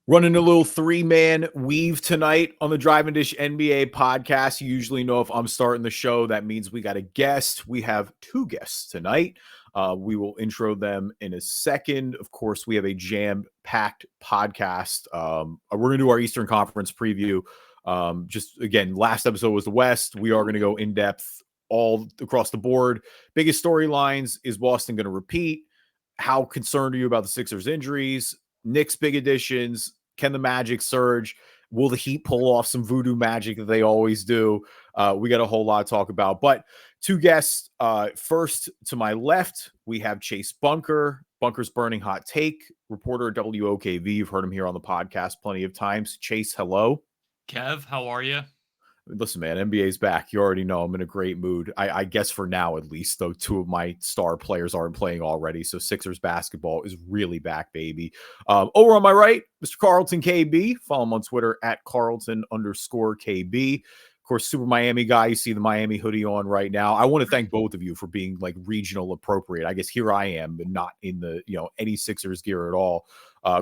Running a little three-man weave tonight on the Drive and Dish NBA podcast. You usually know if I'm starting the show, that means we got a guest. We have two guests tonight. We will intro them in a second. Of course, we have a jam-packed podcast. We're going to do our Eastern Conference preview. Just again, last episode was the West. We are going to go in-depth all across the board. Biggest storylines, is Boston going to repeat? How concerned are you about the Sixers injuries? Knicks big additions. Can the Magic surge? Will the Heat pull off some voodoo magic that they always do? We got a whole lot to talk about. But two guests. First, to my left, we have Chase Bunker. Bunker's Burning Hot Take, reporter at WOKV. You've heard him here on the podcast plenty of times. Chase, hello. Kev, how are you? Listen, man, NBA's back. You already know I'm in a great mood. I guess for now, at least, though, two of my star players aren't playing already. So Sixers basketball is really back, baby. Over on my right, Mr. Carlton Cabey. Follow him on Twitter at Carlton_KB. Of course, super Miami guy. You see the Miami hoodie on right now. I want to thank both of you for being like regional appropriate. I guess here I am, but not in the, any Sixers gear at all.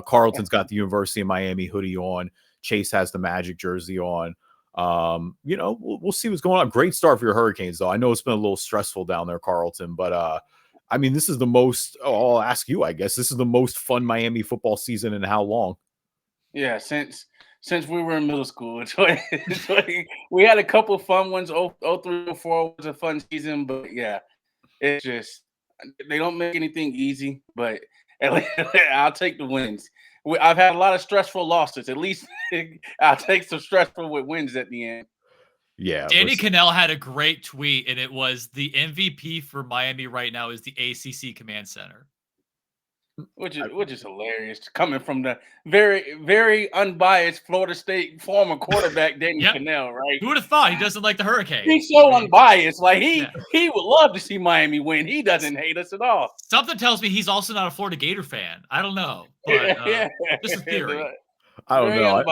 Carlton's got the University of Miami hoodie on. Chase has the Magic jersey on. We'll see what's going on. Great start for your Hurricanes, though. I know it's been a little stressful down there, Carlton, but I mean, this is the most. I'll ask you. I guess this is the most fun Miami football season in how long? Yeah, since we were in middle school. We had a couple fun ones. 03, 04 was a fun season, but yeah, it's just they don't make anything easy. But at least I'll take the wins. I've had a lot of stressful losses. At least I'll take some stressful with wins at the end. Yeah. Danny Cannell had a great tweet, and it was the MVP for Miami right now is the ACC Command Center. Which is hilarious, coming from the very, very unbiased Florida State former quarterback Danny Cannell, right? Who would have thought he doesn't like the Hurricanes? He's so unbiased. Like he would love to see Miami win. He doesn't hate us at all. Something tells me he's also not a Florida Gator fan. I don't know, but just a theory. I don't know.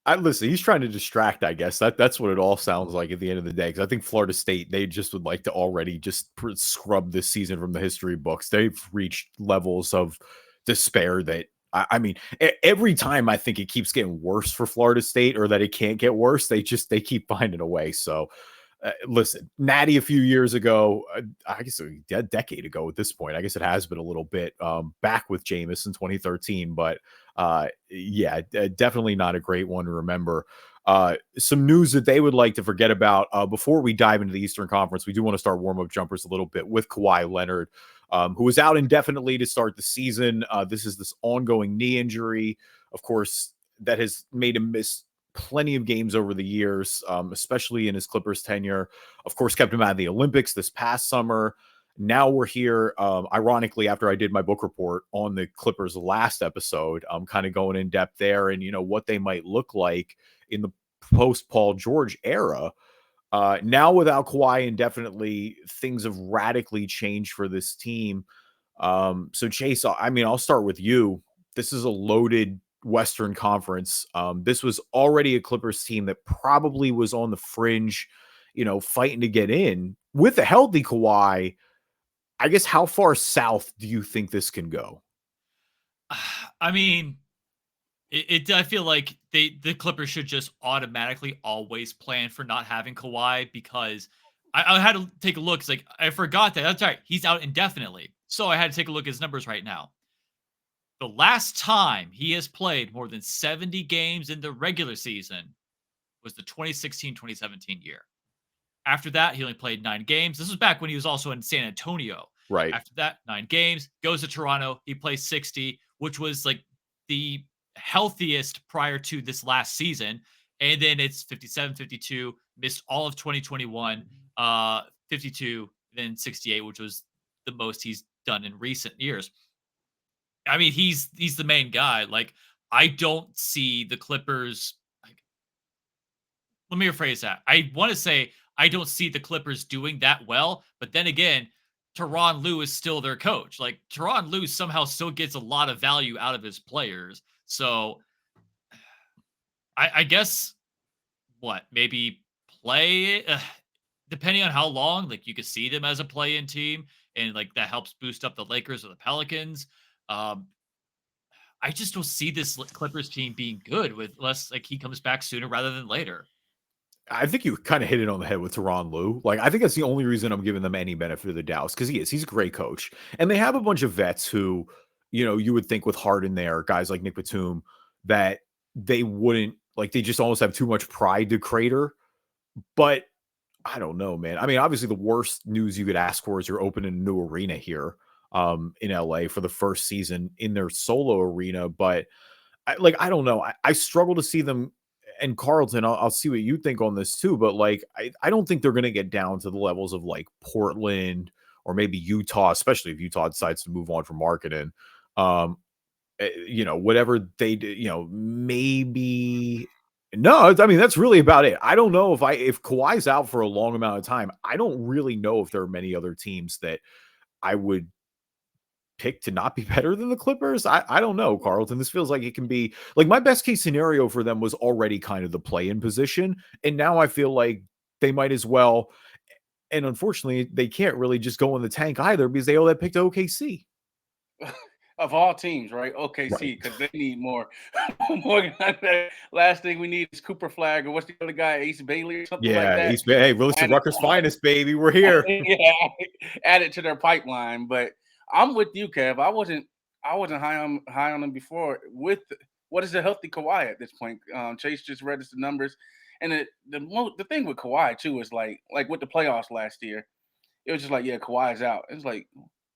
I listen, he's trying to distract, I guess. That's what it all sounds like at the end of the day. Because I think Florida State, they just would like to already just scrub this season from the history books. They've reached levels of despair that, I mean, every time I think it keeps getting worse for Florida State or that it can't get worse, they keep finding a way. So, listen, Natty a few years ago, I guess a decade ago at this point, I guess it has been a little bit back with Jameis in 2013, but definitely not a great one to remember. Some news that they would like to forget about before we dive into the Eastern Conference. We do want to start warm-up jumpers a little bit with Kawhi Leonard, who was out indefinitely to start the season. This is this ongoing knee injury, of course, that has made him miss plenty of games over the years, especially in his Clippers tenure. Of course, kept him out of the Olympics this past summer. Now we're here, ironically, after I did my book report on the Clippers last episode, I'm kind of going in depth there and, what they might look like in the post-Paul George era. Now without Kawhi indefinitely, things have radically changed for this team. So Chase, I'll start with you. This is a loaded Western Conference. This was already a Clippers team that probably was on the fringe, fighting to get in. With a healthy Kawhi, I guess how far south do you think this can go? I mean, I feel like the Clippers should just automatically always plan for not having Kawhi, because I had to take a look. It's like, I forgot that. That's right. He's out indefinitely. So I had to take a look at his numbers right now. The last time he has played more than 70 games in the regular season was the 2016-2017 year. After that, he only played 9 games. This was back when he was also in San Antonio. Right. After that, 9 games, goes to Toronto. He plays 60, which was like the healthiest prior to this last season. And then it's 57, 52, missed all of 2021, 52, then 68, which was the most he's done in recent years. I mean, he's the main guy. Like, I don't see the Clippers. Let me rephrase that. I want to say I don't see the Clippers doing that well, but then again, Tyronn Lue is still their coach. Like, Tyronn Lue somehow still gets a lot of value out of his players. So I guess maybe play, depending on how long, like, you could see them as a play-in team, and like that helps boost up the Lakers or the Pelicans. I just don't see this Clippers team being good unless like he comes back sooner rather than later. I think you kind of hit it on the head with Tyronn Lue. Like, I think that's the only reason I'm giving them any benefit of the doubt, because he's a great coach. And they have a bunch of vets who, you would think with Harden there, guys like Nick Batum, that they wouldn't, like, they just almost have too much pride to crater. But I don't know, man. I mean, obviously the worst news you could ask for is you're opening a new arena here in LA for the first season in their solo arena. But I don't know. I struggle to see them. And Carlton, I'll see what you think on this too, but like I don't think they're going to get down to the levels of like Portland or maybe Utah, especially if Utah decides to move on from marketing. Whatever they do, maybe no. I mean, that's really about it. I don't know if Kawhi's out for a long amount of time. I don't really know if there are many other teams that I would pick to not be better than the Clippers. I don't know, Carlton. This feels like it can be like my best case scenario for them was already kind of the play-in position. And now I feel like they might as well. And unfortunately, they can't really just go in the tank either because they all that picked OKC. Of all teams, right? OKC, because they need more. Last thing we need is Cooper Flag, or what's the other guy, Ace Bailey or something like that. Ace Bailey. Hey, Wilson Rutgers finest, baby. We're here. Yeah, add it to their pipeline. But I'm with you, Kev. I wasn't high on them before. With what is a healthy Kawhi at this point? Chase just read us the numbers, and the thing with Kawhi too is like with the playoffs last year, it was just like, yeah, Kawhi's out. It's like,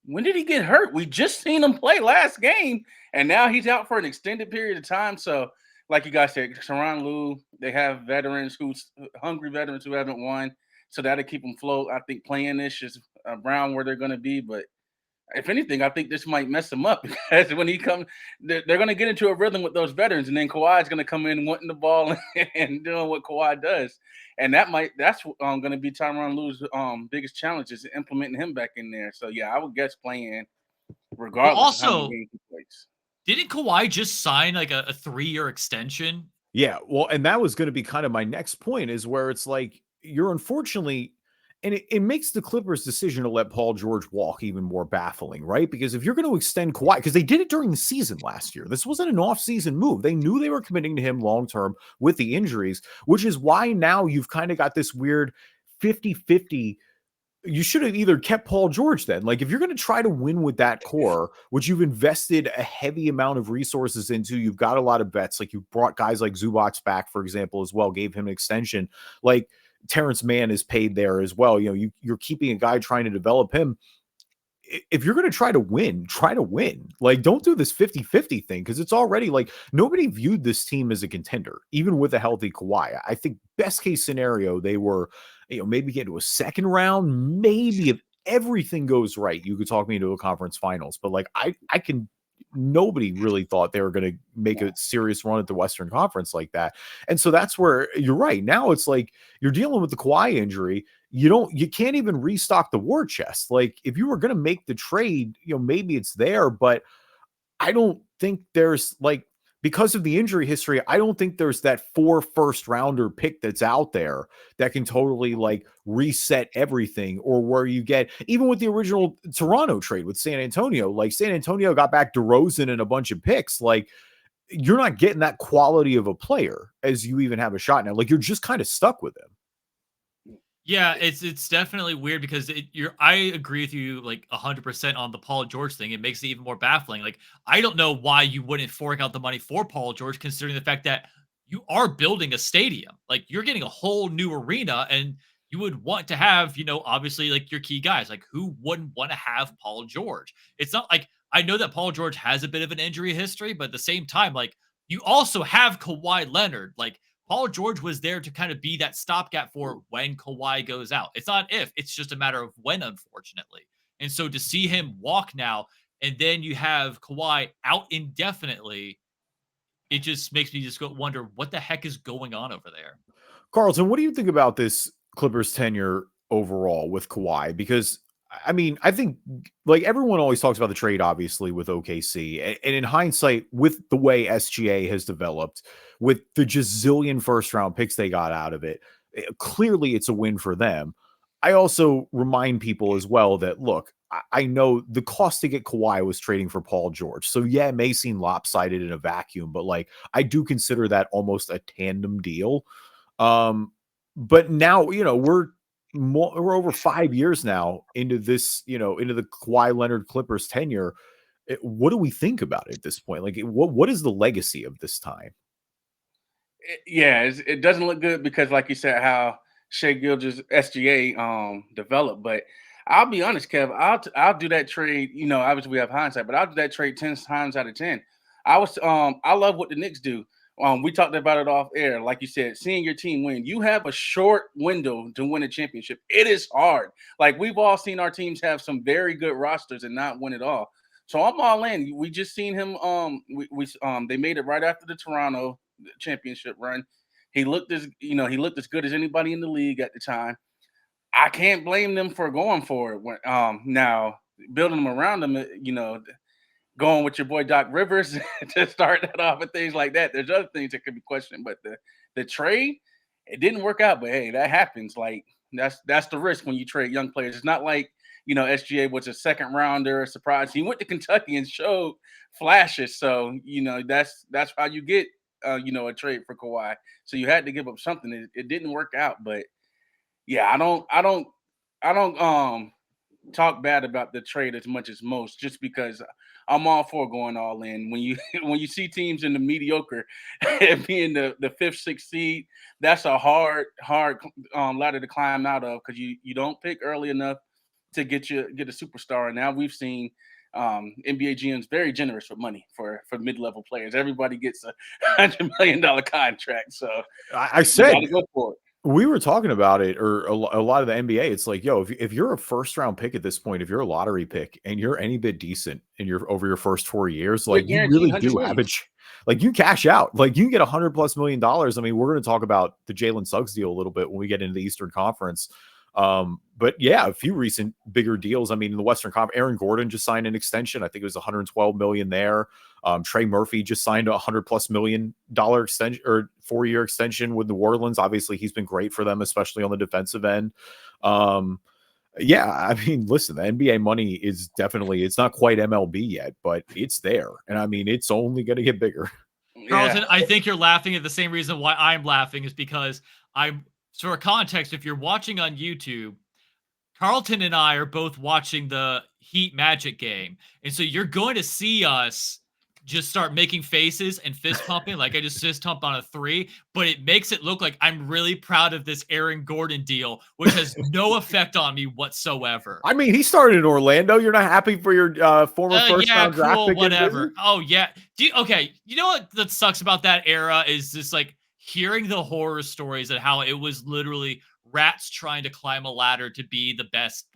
when did he get hurt? We just seen him play last game, and now he's out for an extended period of time. So, like you guys said, Tyronn Lue, they have hungry veterans who haven't won, so that'll keep them afloat. I think playing this is around where they're going to be, but if anything, I think this might mess them up because when he comes, they're going to get into a rhythm with those veterans, and then Kawhi's going to come in wanting the ball and doing what Kawhi does, and that's going to be Tyronn Lue's biggest challenge is implementing him back in there. So yeah, I would guess playing regardless. Well, also, of how many games he plays. Didn't Kawhi just sign like a 3-year extension? Yeah, well, and that was going to be kind of my next point is where it's like you're unfortunately. And it makes the Clippers' decision to let Paul George walk even more baffling, right? Because if you're going to extend Kawhi, because they did it during the season last year. This wasn't an off-season move. They knew they were committing to him long-term with the injuries, which is why now you've kind of got this weird 50-50. You should have either kept Paul George then. Like, if you're going to try to win with that core, which you've invested a heavy amount of resources into, you've got a lot of bets. Like, you brought guys like Zubac back, for example, as well, gave him an extension. Like, Terrence Mann is paid there as well. You're keeping a guy trying to develop him. If you're going to try to win. Like, don't do this 50-50 thing because it's already like nobody viewed this team as a contender, even with a healthy Kawhi. I think best case scenario, they were, maybe get to a second round. Maybe if everything goes right, you could talk me into a conference finals. But like, nobody really thought they were going to make a serious run at the Western Conference like that. And so that's where you're right. Now it's like you're dealing with the Kawhi injury. You can't even restock the war chest. Like, if you were going to make the trade, maybe it's there, but I don't think there's like, because of the injury history, I don't think there's that 4 first-rounder pick that's out there that can totally like reset everything, or where you get, even with the original Toronto trade with San Antonio, like San Antonio got back DeRozan and a bunch of picks. Like, you're not getting that quality of a player as you even have a shot now. Like, you're just kind of stuck with him. Yeah, it's definitely weird because I agree with you like 100% on the Paul George thing. It makes it even more baffling. Like, I don't know why you wouldn't fork out the money for Paul George, considering the fact that you are building a stadium. Like, you're getting a whole new arena, and you would want to have, obviously like your key guys. Like, who wouldn't want to have Paul George? It's not like, I know that Paul George has a bit of an injury history, but at the same time, like, you also have Kawhi Leonard. Like, Paul George was there to kind of be that stopgap for when Kawhi goes out. It's not if, it's just a matter of when, unfortunately. And so to see him walk now, and then you have Kawhi out indefinitely, it just makes me just wonder what the heck is going on over there. Carlton, what do you think about this Clippers tenure overall with Kawhi? Because I mean, I think like everyone always talks about the trade, obviously, with OKC. And in hindsight, with the way SGA has developed, with the gazillion first-round picks they got out of it, clearly it's a win for them. I also remind people as well that, look, I know the cost to get Kawhi was trading for Paul George. So yeah, it may seem lopsided in a vacuum, but like I do consider that almost a tandem deal. But now, we're over 5 years now into this, into the Kawhi Leonard Clippers tenure. What do we think about it at this point? Like, what is the legacy of this time? Yeah, it doesn't look good because, like you said, how Shea Gilgeous SGA developed. But I'll be honest, Kev, I'll do that trade. Obviously we have hindsight, but I'll do that trade 10 times out of 10. I love what the Knicks do. We talked about it off air. Like you said, seeing your team win. You have a short window to win a championship. It is hard. Like, we've all seen our teams have some very good rosters and not win it all. So I'm all in. We just seen him. They made it right after the Toronto championship run. He looked as good as anybody in the league at the time. I can't blame them for going for it. Now building them around them, going with your boy Doc Rivers to start that off and things like that. There's other things that could be questioned, but the trade, it didn't work out. But hey, that happens. Like, that's the risk when you trade young players. It's not like SGA was a second rounder, a surprise. He went to Kentucky and showed flashes. So that's how you get a trade for Kawhi. So you had to give up something. It didn't work out, but yeah, I don't talk bad about the trade as much as most, just because I'm all for going all in. When you see teams in the mediocre being the fifth, sixth seed, that's a hard ladder to climb out of, because you don't pick early enough to get a superstar. And now we've seen NBA GMs very generous with money for mid-level players. Everybody gets a $100 million contract. So I said, you gotta go for it. We were talking about it, or a lot of the NBA. It's like, yo, if you're a first round pick at this point, if you're a lottery pick and you're any bit decent and you're over your first 4 years, like, you really do have it. Like, you cash out, like, you can get $100+ million. I mean, we're going to talk about the Jalen Suggs deal a little bit when we get into the Eastern Conference. But yeah, a few recent bigger deals. I mean, in the Western Conference, Aaron Gordon just signed an extension. I think it was $112 million there. Trey Murphy just signed a $100+ million extension, or 4-year extension with New Orleans. Obviously, he's been great for them, especially on the defensive end. Yeah, I mean, listen, the NBA money is definitely, it's not quite MLB yet, but it's there. And I mean, it's only going to get bigger. Carlton, I think you're laughing at the same reason why I'm laughing, is because so for context, if you're watching on YouTube, Carlton and I are both watching the Heat Magic game. And so you're going to see us just start making faces and fist pumping, like I just fist pumped on a 3, but it makes it look like I'm really proud of this Aaron Gordon deal, which has no effect on me whatsoever. I mean, he started in Orlando. You're not happy for your former first round draft pick? Whatever. Oh yeah. Okay. You know what sucks about that era is just like hearing the horror stories and how it was literally rats trying to climb a ladder to be the best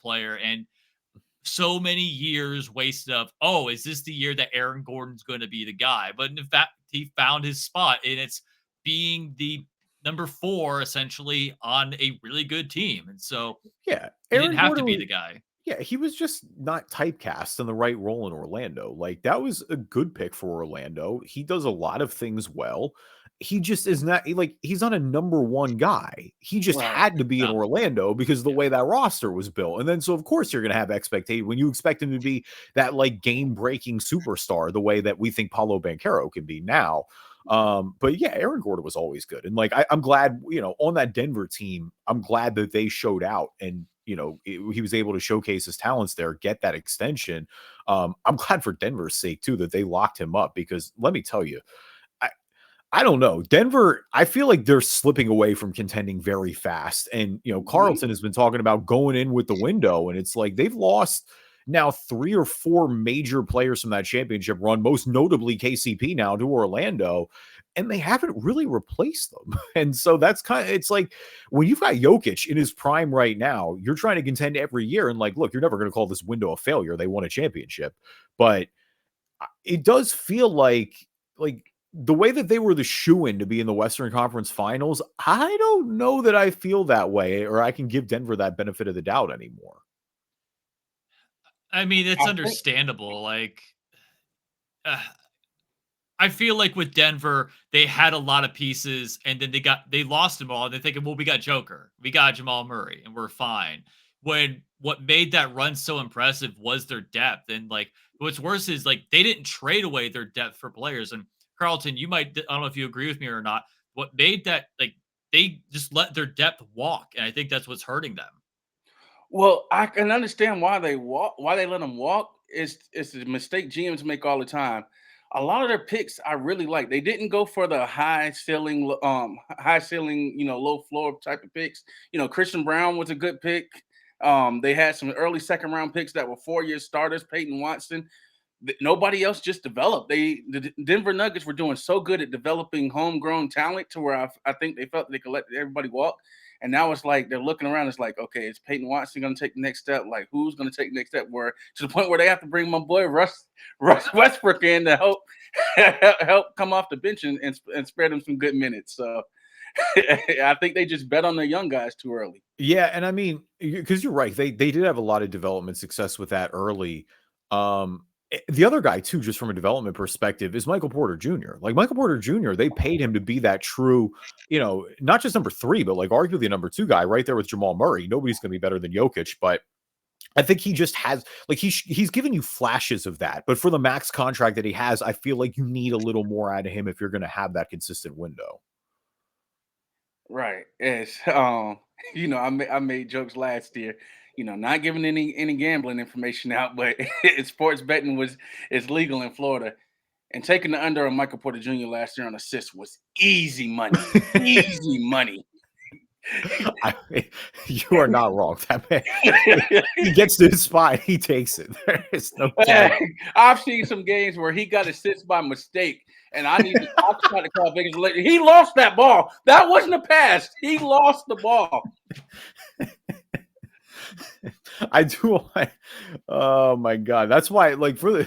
player, and so many years wasted of, is this the year that Aaron Gordon's going to be the guy? But in fact, he found his spot, and it's being the number 4 essentially on a really good team. And so yeah, he didn't have to be the guy. Yeah, he was just not typecast in the right role in Orlando. Like, that was a good pick for Orlando. He does a lot of things well. He just is not, like, he's not a number 1 guy. He just had to be in Orlando because of the way that roster was built. And then, so of course you're going to have expectation when you expect him to be that, like, game-breaking superstar, the way that we think Paolo Banchero can be now. But yeah, Aaron Gordon was always good. And like, I'm glad, on that Denver team, I'm glad that they showed out and, he was able to showcase his talents there, get that extension. I'm glad for Denver's sake too, that they locked him up, because let me tell you, I don't know. Denver, I feel like they're slipping away from contending very fast. And, Carlton has been talking about going in with the window, and it's like they've lost now 3 or 4 major players from that championship run, most notably KCP now to Orlando, and they haven't really replaced them. And so that's it's like when you've got Jokic in his prime right now, you're trying to contend every year. And like, look, you're never going to call this window a failure. They won a championship, but it does feel like the way that they were the shoo-in to be in the Western Conference Finals, I don't know that I feel that way, or I can give Denver that benefit of the doubt anymore. I mean, it's understandable. I feel like with Denver, they had a lot of pieces, and then they lost them all. And they're thinking, well, we got Joker, we got Jamal Murray, and we're fine. when what made that run so impressive was their depth. And like, what's worse is like they didn't trade away their depth for players. And Carlton, you might, I don't know if you agree with me or not. What made that, like, they just let their depth walk. And I think that's what's hurting them. Well, I can understand why they let them walk. It's a mistake GMs make all the time. A lot of their picks I really like. They didn't go for the high ceiling, low floor type of picks. Christian Brown was a good pick. They had some early second round picks that were 4-year starters. Peyton Watson. Nobody else just developed. The Denver Nuggets were doing so good at developing homegrown talent to where I think they felt they could let everybody walk. And now it's like they're looking around. It's like, okay, is Peyton Watson going to take the next step? Like, who's going to take the next step? Where to the point where they have to bring my boy Russ Westbrook in to help come off the bench and spread him some good minutes. So I think they just bet on their young guys too early. Yeah, and I mean, because you're right, they did have a lot of development success with that early. The other guy too, just from a development perspective, is Michael Porter Jr. Like Michael Porter Jr., they paid him to be that true, not just number 3, but like arguably number 2 guy right there with Jamal Murray. Nobody's going to be better than Jokic, but I think he just has, like, he's given you flashes of that. But for the max contract that he has, I feel like you need a little more out of him if you're going to have that consistent window. Right. Yes. I made jokes last year. Not giving any gambling information out, but sports betting is legal in Florida. And taking the under on Michael Porter Jr. last year on assists was easy money. Easy money. I mean, you are not wrong. That man, he gets to his spot, he takes it. There is no doubt. I've seen some games where he got assists by mistake, and I tried to call Vegas later. He lost that ball. That wasn't a pass. He lost the ball. I do. Oh my god, that's why. Like for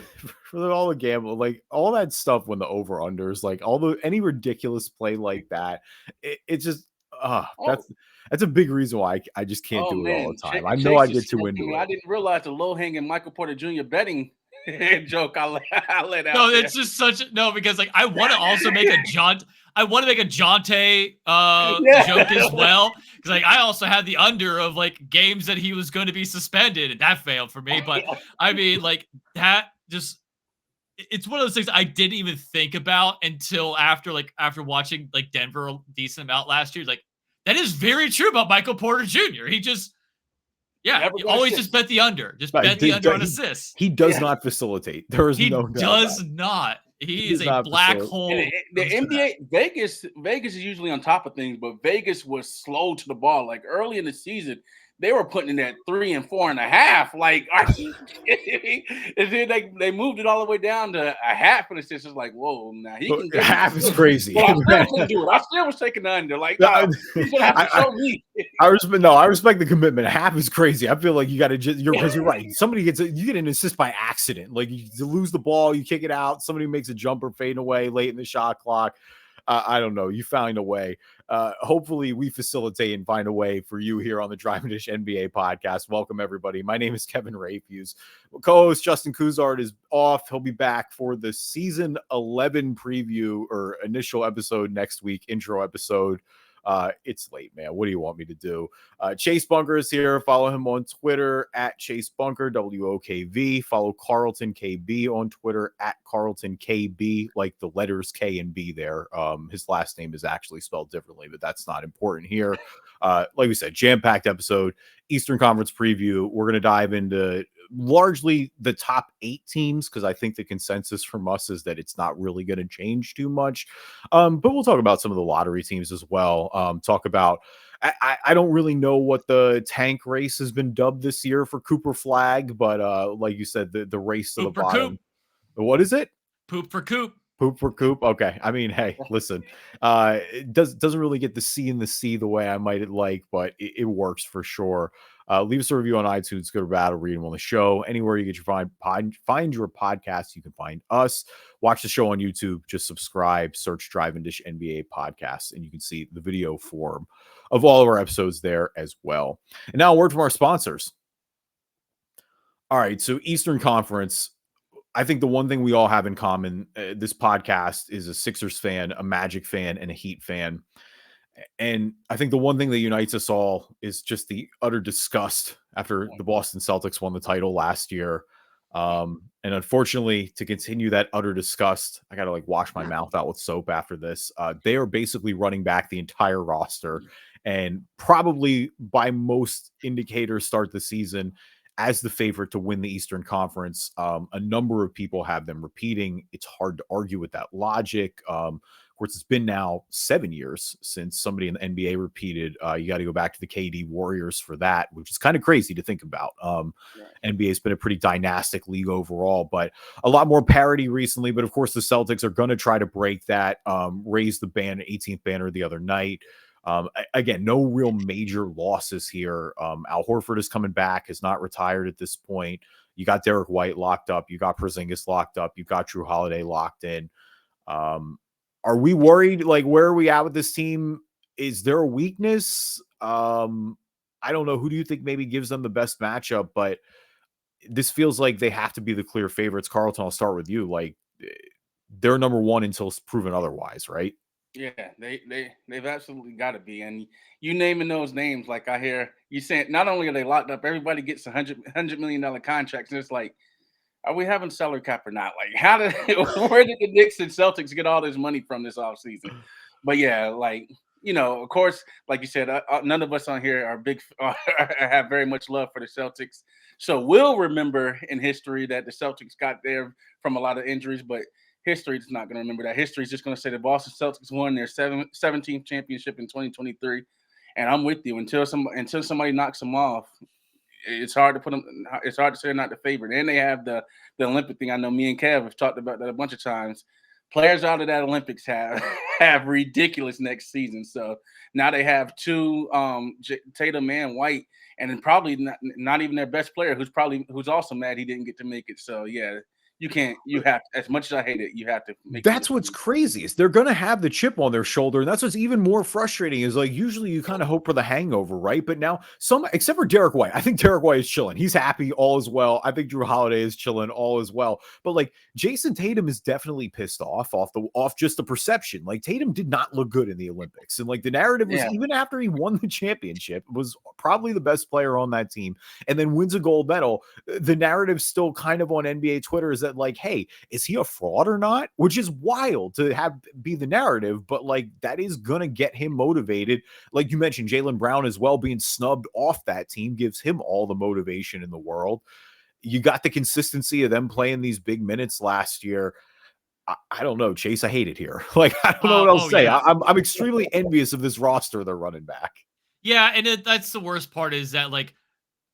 all the gamble, like all that stuff when the over unders, like any ridiculous play like that, it just that's a big reason why I just can't do it all the time. I know I get too into it. I didn't realize the low hanging Michael Porter Jr. betting joke I let out. No, it's just because like I want to also make a Jonte joke as well, because like I also had the under of like games that he was going to be suspended, and that failed for me. But I mean, like that just, it's one of those things I didn't even think about until after watching like Denver a decent amount last year. Like that is very true about Michael Porter Jr. He just you always just bet the under. Just bet the under on assists. He does not facilitate. There is no doubt. He does not. He is a black hole. The NBA, Vegas is usually on top of things, but Vegas was slow to the ball. Like early in the season, they were putting in that 3 and 4.5. Like, and then they moved it all the way down to a half, and it's just like, whoa, now he can get half is crazy. But I still couldn't do it. I still was taking the under. Like, no, he's gonna have to show me. I respect the commitment. Half is crazy. I feel like you got to because you're right. Somebody you get an assist by accident. Like you lose the ball, you kick it out. Somebody makes a jumper fading away late in the shot clock. I don't know. You found a way. Hopefully we facilitate and find a way for you here on the Drive and Dish NBA podcast. Welcome everybody. My name is Kevin Rafuse. Co-host Justin Cousart is off. He'll be back for the season 11 preview or initial episode next week, intro episode. It's late, man. What do you want me to do? Chase Bunker is here. Follow him on Twitter at Chase Bunker, WOKV. Follow Carlton Cabey on Twitter at Carlton KB, like the letters K and B there. His last name is actually spelled differently, but that's not important here. Like we said, jam-packed episode, Eastern Conference preview. We're going to dive into largely the top 8 teams, because I think the consensus from us is that it's not really going to change too much. But we'll talk about some of the lottery teams as well. Talk about, I don't really know what the tank race has been dubbed this year for Cooper Flag, but like you said, the race to the bottom. What is it? Poop for Coop. Poop for Coop. Okay. I mean, hey, listen, it doesn't really get the C in the C the way I might like, but it works for sure. Leave us a review on iTunes, good or bad, or read them on the show. Anywhere you get your find your podcast, you can find us. Watch the show on YouTube. Just subscribe, search Drive and Dish NBA podcast, and you can see the video form of all of our episodes there as well. And now a word from our sponsors. All right, so Eastern Conference. I think the one thing we all have in common, this podcast is a Sixers fan, a Magic fan, and a Heat fan. And I think the one thing that unites us all is just the utter disgust after the Boston Celtics won the title last year. And unfortunately, to continue that utter disgust, I got to like wash my mouth out with soap after this. They are basically running back the entire roster and probably by most indicators start the season as the favorite to win the Eastern Conference. A number of people have them repeating. It's hard to argue with that logic. Of course, it's been now 7 years since somebody in the NBA repeated. You got to go back to the KD Warriors for that, which is kind of crazy to think about. NBA has been a pretty dynastic league overall, but a lot more parity recently. But of course, the Celtics are going to try to break that, raise the 18th banner the other night. Again, no real major losses here. Al Horford is coming back, has not retired at this point. You got Derek White locked up. You got Porzingis locked up. You got Drew Holiday locked in. Are we worried? Like, where are we at with this team? Is there a weakness? I don't know. Who do you think maybe gives them the best matchup? But this feels like they have to be the clear favorites. Carlton, I'll start with you. Like, they're number one until it's proven otherwise, right? Yeah, they've absolutely got to be. And you naming those names, like I hear you saying, not only are they locked up, everybody gets $100 million contracts. And it's like, are we having salary cap or not? Like, where did the Knicks and Celtics get all this money from this offseason? But yeah, like, of course, like you said, none of us on here are have very much love for the Celtics. So we'll remember in history that the Celtics got there from a lot of injuries, but history is not going to remember that. History is just going to say the Boston Celtics won their 17th championship in 2023. And I'm with you until somebody knocks them off. It's hard to put them. It's hard to say they're not the favorite. And they have the Olympic thing. I know me and Kev have talked about that a bunch of times. Players out of that Olympics have ridiculous next season. So now they have two Tatum and White, and then probably not even their best player, who's also mad he didn't get to make it. So yeah. You have to, as much as I hate it, you have to make that's what's crazy is they're going to have the chip on their shoulder. And that's what's even more frustrating is like, usually you kind of hope for the hangover, right? But now except for Derek White, I think Derek White is chilling. He's happy, all is well. I think Drew Holiday is chilling, all is well. But like Jason Tatum is definitely pissed off just the perception. Like Tatum did not look good in the Olympics. And like the narrative was even after he won the championship, was probably the best player on that team and then wins a gold medal. The narrative still kind of on NBA Twitter is that like, hey, is he a fraud or not? Which is wild to be the narrative, but like that is gonna get him motivated. Like you mentioned, Jaylen Brown as well being snubbed off that team gives him all the motivation in the world. You got the consistency of them playing these big minutes last year. I don't know, Chase. I hate it here. Like I don't know what else to say. Yeah. I'm extremely envious of this roster they're running back. Yeah, and that's the worst part is that like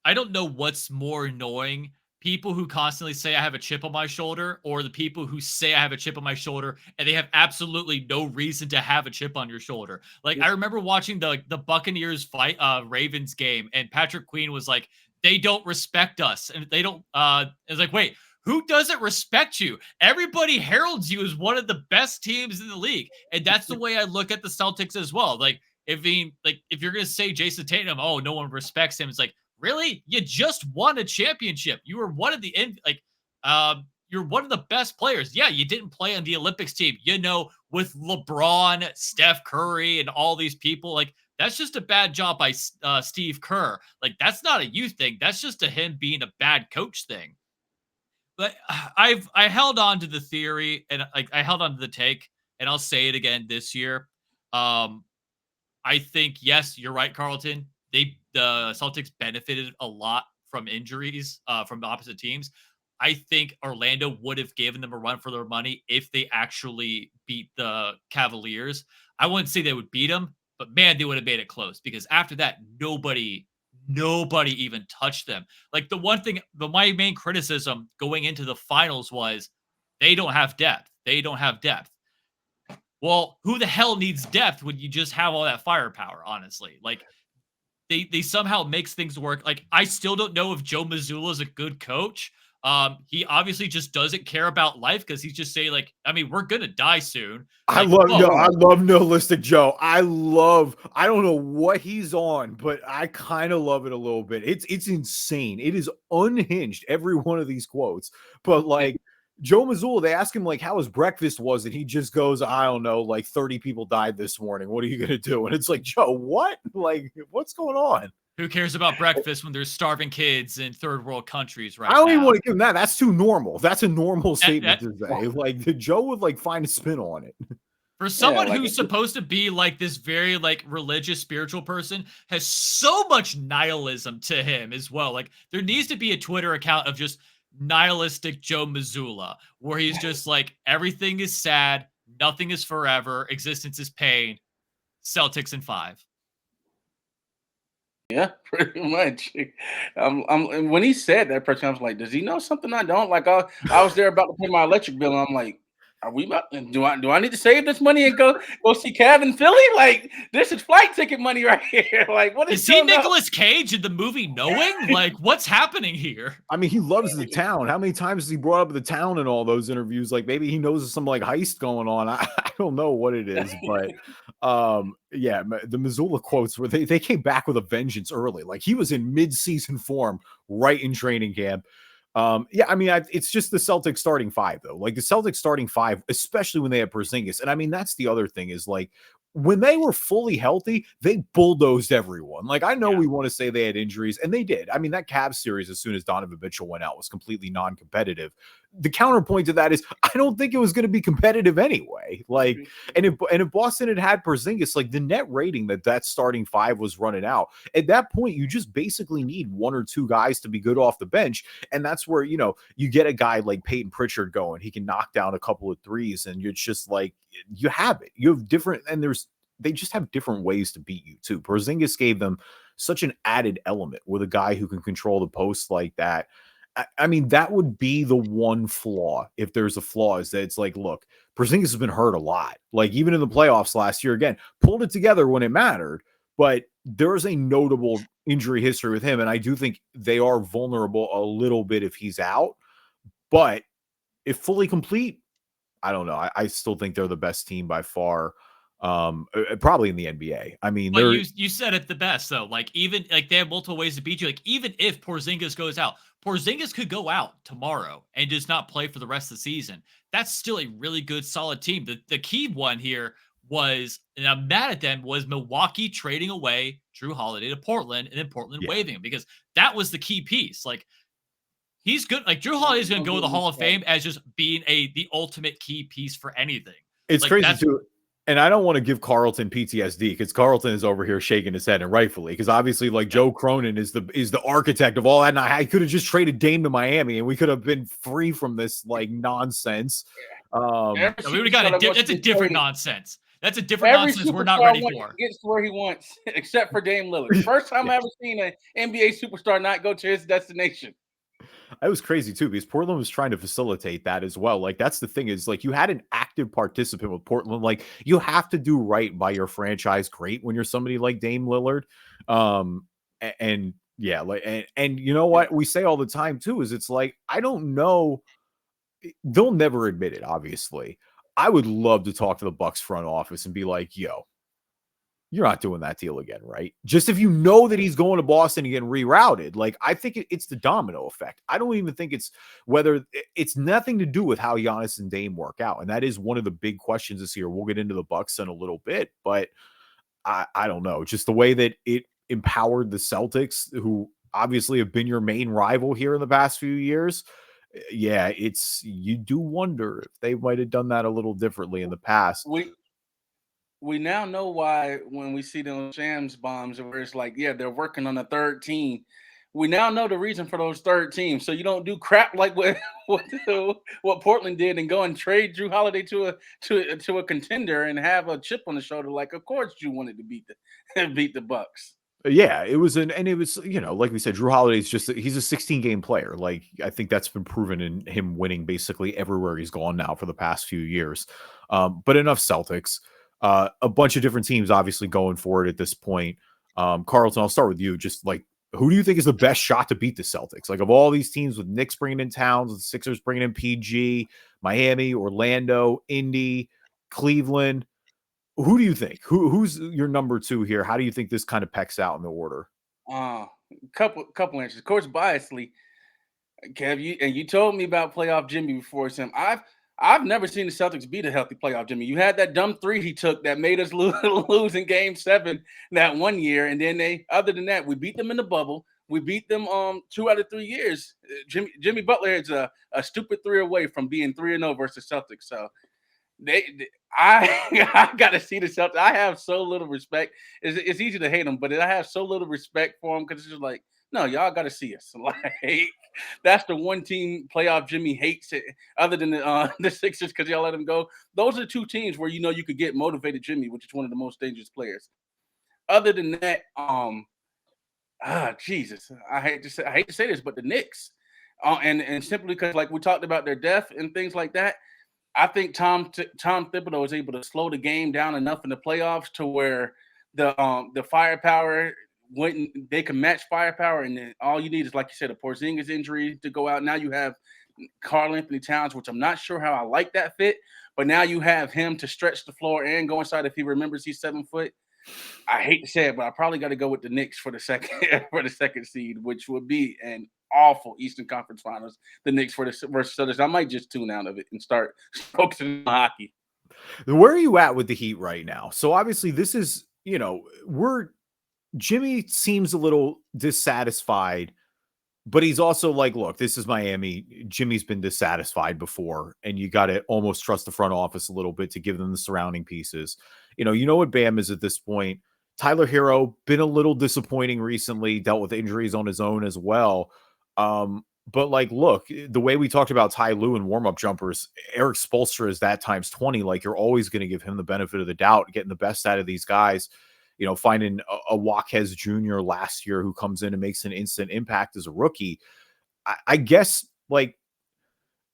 I don't know what's more annoying. People who constantly say I have a chip on my shoulder or the people who say I have a chip on my shoulder and they have absolutely no reason to have a chip on your shoulder. Like I remember watching the Buccaneers fight Ravens game and Patrick Queen was like, they don't respect us. And they don't it's like, wait, who doesn't respect you? Everybody heralds you as one of the best teams in the league. And that's the way I look at the Celtics as well. Like if you're gonna say Jason Tatum, oh, no one respects him, it's like, really? You just won a championship. You were one of the you're one of the best players. Yeah, you didn't play on the Olympics team. With LeBron, Steph Curry, and all these people, like that's just a bad job by Steve Kerr. Like that's not a you thing. That's just him being a bad coach thing. But I held on to the theory and like I held on to the take, and I'll say it again this year. I think yes, you're right, Carlton. The Celtics benefited a lot from injuries from the opposite teams. I think Orlando would have given them a run for their money if they actually beat the Cavaliers. I wouldn't say they would beat them, but man, they would have made it close because after that, nobody even touched them. Like my main criticism going into the finals was they don't have depth. They don't have depth. Well, who the hell needs depth when you just have all that firepower, honestly? Like, they somehow makes things work. Like, I still don't know if Joe Mazzulla is a good coach. He obviously just doesn't care about life because he's just saying, like, I mean, we're gonna die soon. Like, I love nihilistic Joe. I don't know what he's on, but I kind of love it a little bit. It's insane. It is unhinged, every one of these quotes. But like Joe Mazzulla, they ask him like how his breakfast was, and he just goes, I don't know, like 30 people died this morning. What are you gonna do? And it's like, Joe, what? Like, what's going on? Who cares about breakfast when there's starving kids in third world countries right I don't now? even want to give him that. That's too normal. That's a normal statement to say. Like Joe would like find a spin on it. For someone who's supposed to be like this very like religious, spiritual person, has so much nihilism to him as well. Like there needs to be a Twitter account of just nihilistic Joe Mazzulla, where he's just like, everything is sad, nothing is forever, existence is pain. Celtics in 5. Yeah, pretty much. And when he said that, person, I was like, does he know something I don't? Like, I was there about to pay my electric bill, and I'm like, are we about? Do I need to save this money and go see Kev in Philly? Like, this is flight ticket money right here. Like, what is he Nicolas Cage in the movie Knowing? Like, what's happening here? I mean, he loves the town. How many times has he brought up the town in all those interviews? Like, maybe he knows some like heist going on. I don't know what it is, but yeah, the Mazzulla quotes where they came back with a vengeance early. Like he was in mid-season form right in training camp. Yeah, I mean, it's just the Celtics starting 5 though. Like the Celtics starting 5, especially when they have Porzingis. And I mean, that's the other thing is like when they were fully healthy, they bulldozed everyone. Like I know we want to say they had injuries, and they did. I mean, that Cavs series, as soon as Donovan Mitchell went out, was completely non-competitive. The counterpoint to that is I don't think it was going to be competitive anyway. Like, and if Boston had Porzingis, like the net rating that starting 5 was running out, at that point, you just basically need 1 or 2 guys to be good off the bench. And that's where, you know, you get a guy like Peyton Pritchard going, he can knock down a couple of threes, and you're just like, you have it. You have different, and they just have different ways to beat you too. Porzingis gave them such an added element with a guy who can control the post like that. I mean, that would be the one flaw. If there's a flaw, is that it's like, look, Porzingis has been hurt a lot. Like even in the playoffs last year, again, pulled it together when it mattered, but there's a notable injury history with him. And I do think they are vulnerable a little bit if he's out, but if fully complete, I don't know. I still think they're the best team by far. Probably in the NBA. I mean, but you said it the best though. Like even like they have multiple ways to beat you. Like even if Porzingis goes out, Porzingis could go out tomorrow and just not play for the rest of the season. That's still a really good, solid team. The key one here was, and I'm mad at them, was Milwaukee trading away Drew Holiday to Portland and then Portland waiving him, because that was the key piece. Like he's good. Like Drew Holiday is going to go to the Hall of Fame as just being the ultimate key piece for anything. It's like, crazy too. And I don't want to give Carlton PTSD because Carlton is over here shaking his head, and rightfully, because obviously like Joe Cronin is the architect of all that. And I could have just traded Dame to Miami and we could have been free from this like nonsense. We would have got that's a different nonsense. That's a different nonsense we're not ready for. Gets to where he wants, except for Dame Lillard. First time I ever seen an NBA superstar not go to his destination. It was crazy too, because Portland was trying to facilitate that as well. Like that's the thing is like you had an active participant with Portland. Like you have to do right by your franchise great when you're somebody like Dame Lillard. And yeah, like and you know what we say all the time too is it's like I don't know. They'll never admit it, obviously. I would love to talk to the Bucks front office and be like, yo, you're not doing that deal again, right? Just if you know that he's going to Boston and getting rerouted. Like, I think it's the domino effect. I don't even think it's nothing to do with how Giannis and Dame work out. And that is one of the big questions this year. We'll get into the Bucks in a little bit, but I don't know. Just the way that it empowered the Celtics, who obviously have been your main rival here in the past few years. Yeah, you do wonder if they might have done that a little differently in the past. We now know why when we see those Shams bombs where it's like, yeah, they're working on a third team. We now know the reason for those third teams. So you don't do crap like what Portland did and go and trade Drew Holiday to a contender and have a chip on the shoulder. Like, of course you wanted to beat the Bucks. Yeah, it was you know, like we said, Drew Holiday's he's a 16-game player. Like, I think that's been proven in him winning basically everywhere he's gone now for the past few years. But enough Celtics. A bunch of different teams obviously going for it at this point. Carlton, I'll start with you. Just like, who do you think is the best shot to beat the Celtics? Like, of all these teams, with Knicks bringing in Towns, the Sixers bringing in PG, Miami, Orlando, Indy, Cleveland, who do you think? Who's your number 2 here? How do you think this kind of pecks out in the order? Couple answers. Of course, biasly, Kev, you told me about playoff Jimmy before, Sam. I've never seen the Celtics beat a healthy playoff Jimmy. You had that dumb 3 he took that made us lose in Game 7 that one year, and then other than that, we beat them in the bubble. We beat them 2 out of 3 years. Jimmy Butler is a stupid 3 away from being 3-0 versus Celtics. So I got to see the Celtics. I have so little respect. It's easy to hate them, but I have so little respect for them because it's just like, no, y'all got to see us. Like, that's the one team playoff Jimmy hates it, other than the Sixers because y'all let him go. Those are 2 teams where you could get motivated Jimmy, which is one of the most dangerous players. Other than that, Jesus, I hate to say this, but the Knicks, and simply because like we talked about their depth and things like that. I think Tom Thibodeau is able to slow the game down enough in the playoffs to where the firepower when they can match firepower, and then all you need is, like you said, a Porzingis injury to go out. Now you have Karl-Anthony Towns, which I'm not sure how I like that fit, but now you have him to stretch the floor and go inside if he remembers he's 7 foot. I hate to say it, but I probably got to go with the Knicks for the second seed, which would be an awful Eastern Conference Finals. The Knicks versus Celtics. I might just tune out of it and start focusing on hockey. Where are you at with the Heat right now? So obviously this is, Jimmy seems a little dissatisfied, but he's also like, look, this is Miami. Jimmy's been dissatisfied before, and you got to almost trust the front office a little bit to give them the surrounding pieces. You know what Bam is at this point. Tyler Hero, been a little disappointing recently, dealt with injuries on his own as well. But like, look, the way we talked about Ty Lue and warm-up jumpers, Eric Spoelstra is that times 20. Like, you're always going to give him the benefit of the doubt, getting the best out of these guys. Finding a Jaquez Jr. last year who comes in and makes an instant impact as a rookie. I guess, like,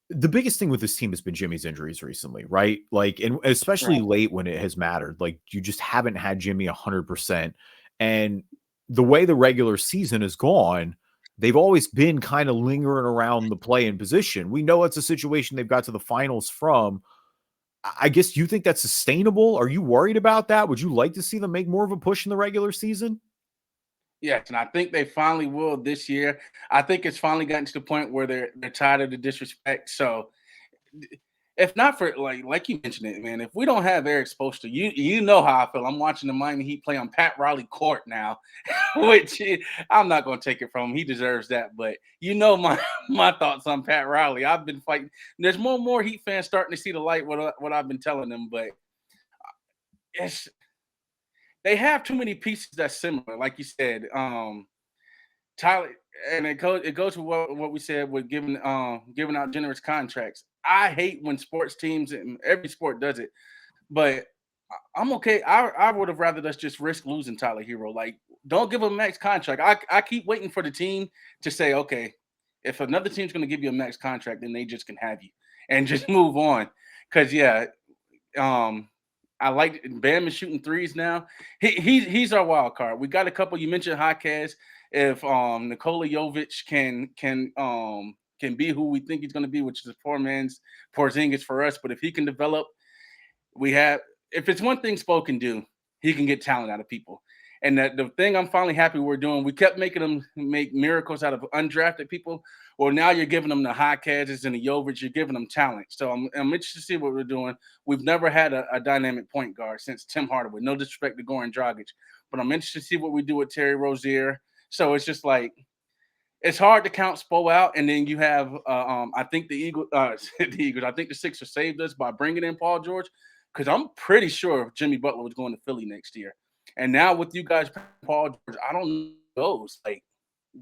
the biggest thing with this team has been Jimmy's injuries recently, right? Like, and especially late when it has mattered. Like, you just haven't had Jimmy 100%. And the way the regular season has gone, they've always been kind of lingering around the play-in position. We know it's a situation they've got to the finals from. I guess you think that's sustainable? Are you worried about that? Would you like to see them make more of a push in the regular season? Yes, and I think they finally will this year. I think it's finally gotten to the point where they're tired of the disrespect. So if not for like you mentioned it, man, if we don't have Eric Spoelstra, you know how I feel. I'm watching the Miami Heat play on Pat Riley court now, which I'm not going to take it from him. He deserves that. But my thoughts on Pat Riley. I've been fighting. There's more and more Heat fans starting to see the light what I've been telling them, but they have too many pieces that's similar. Like you said, Tyler, and it goes to what we said with giving out generous contracts. I hate when sports teams, and every sport does it, but I'm okay. I would have rather us just risk losing Tyler Hero. Like, don't give him a max contract. I keep waiting for the team to say, okay, if another team's going to give you a max contract, then they just can have you and just move on. Because I like Bam is shooting threes now. He's our wild card. We got a couple. You mentioned Jaquez. If Nikola Jovic can be who we think he's going to be, which is a poor man's Porzingis for us, but if he can develop, if it's one thing Spo can do, he can get talent out of people. And the thing I'm finally happy we're doing, we kept making them make miracles out of undrafted people. Well, now you're giving them the Jaquez's and the Jovic, you're giving them talent. So I'm interested to see what we're doing. We've never had a dynamic point guard since Tim Hardaway. No disrespect to Goran Dragic, but I'm interested to see what we do with Terry Rozier. So it's just like, it's hard to count Spo out. And then you have, I think the Eagles, I think the Sixers saved us by bringing in Paul George, because I'm pretty sure Jimmy Butler was going to Philly next year. And now with you guys, Paul George, I don't know. Like,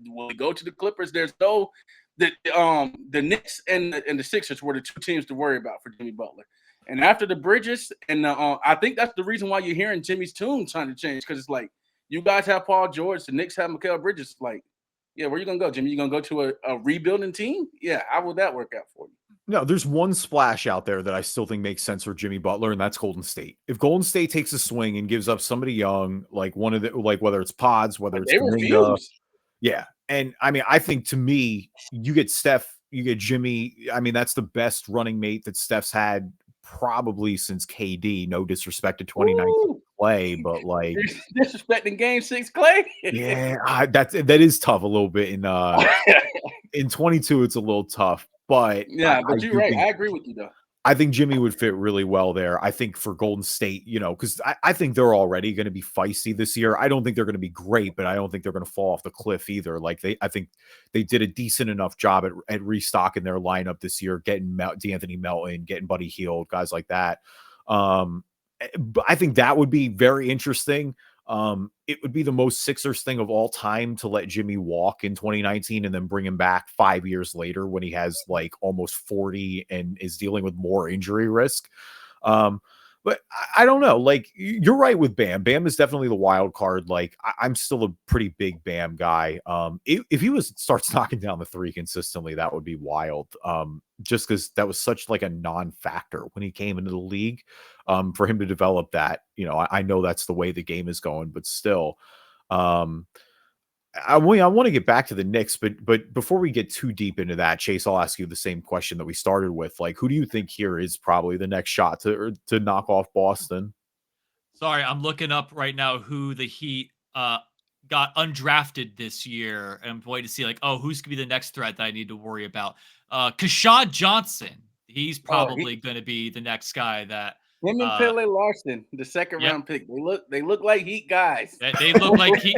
will we go to the Clippers? There's no the Knicks and the Sixers were the 2 teams to worry about for Jimmy Butler. And after the Bridges, and I think that's the reason why you're hearing Jimmy's tune trying to change, because it's like, you guys have Paul George, the Knicks have Mikal Bridges. Like, yeah, where you gonna go, Jimmy? You gonna go to a rebuilding team? Yeah, how would that work out for you? No, there's one splash out there that I still think makes sense for Jimmy Butler, and that's Golden State. If Golden State takes a swing and gives up somebody young, like one of the, like whether it's Pods, whether it's Kuminga, yeah. And I mean, I think to me, you get Steph, you get Jimmy. I mean, that's the best running mate that Steph's had probably since KD. No disrespect to 2019 Clay, but like disrespecting Game 6 Clay. Yeah, that is tough a little bit in in 22, it's a little tough, but Yeah, but I you're do right. think I agree with you though. I think Jimmy would fit really well there. I think for Golden State, because I think they're already going to be feisty this year. I don't think they're going to be great, but I don't think they're going to fall off the cliff either. Like I think they did a decent enough job at restocking their lineup this year, getting D'Anthony Melton, getting Buddy Hield, guys like that. But I think that would be very interesting. It would be the most Sixers thing of all time to let Jimmy walk in 2019 and then bring him back 5 years later when he has like almost 40 and is dealing with more injury risk. But I don't know. Like you're right with Bam. Bam is definitely the wild card. Like I'm still a pretty big Bam guy. If he starts knocking down the three consistently, that would be wild. Just because that was such like a non-factor when he came into the league. For him to develop that, I know that's the way the game is going, but still, I want to get back to the Knicks, but before we get too deep into that, Chase, I'll ask you the same question that we started with. Like, who do you think here is probably the next shot to knock off Boston? Sorry, I'm looking up right now who the Heat got undrafted this year, and I'm waiting to see like, who's gonna be the next threat that I need to worry about. Kashad Johnson, he's probably going to be the next guy that. Him and Pele Larson, the second round pick. They look like Heat guys. They look like Heat.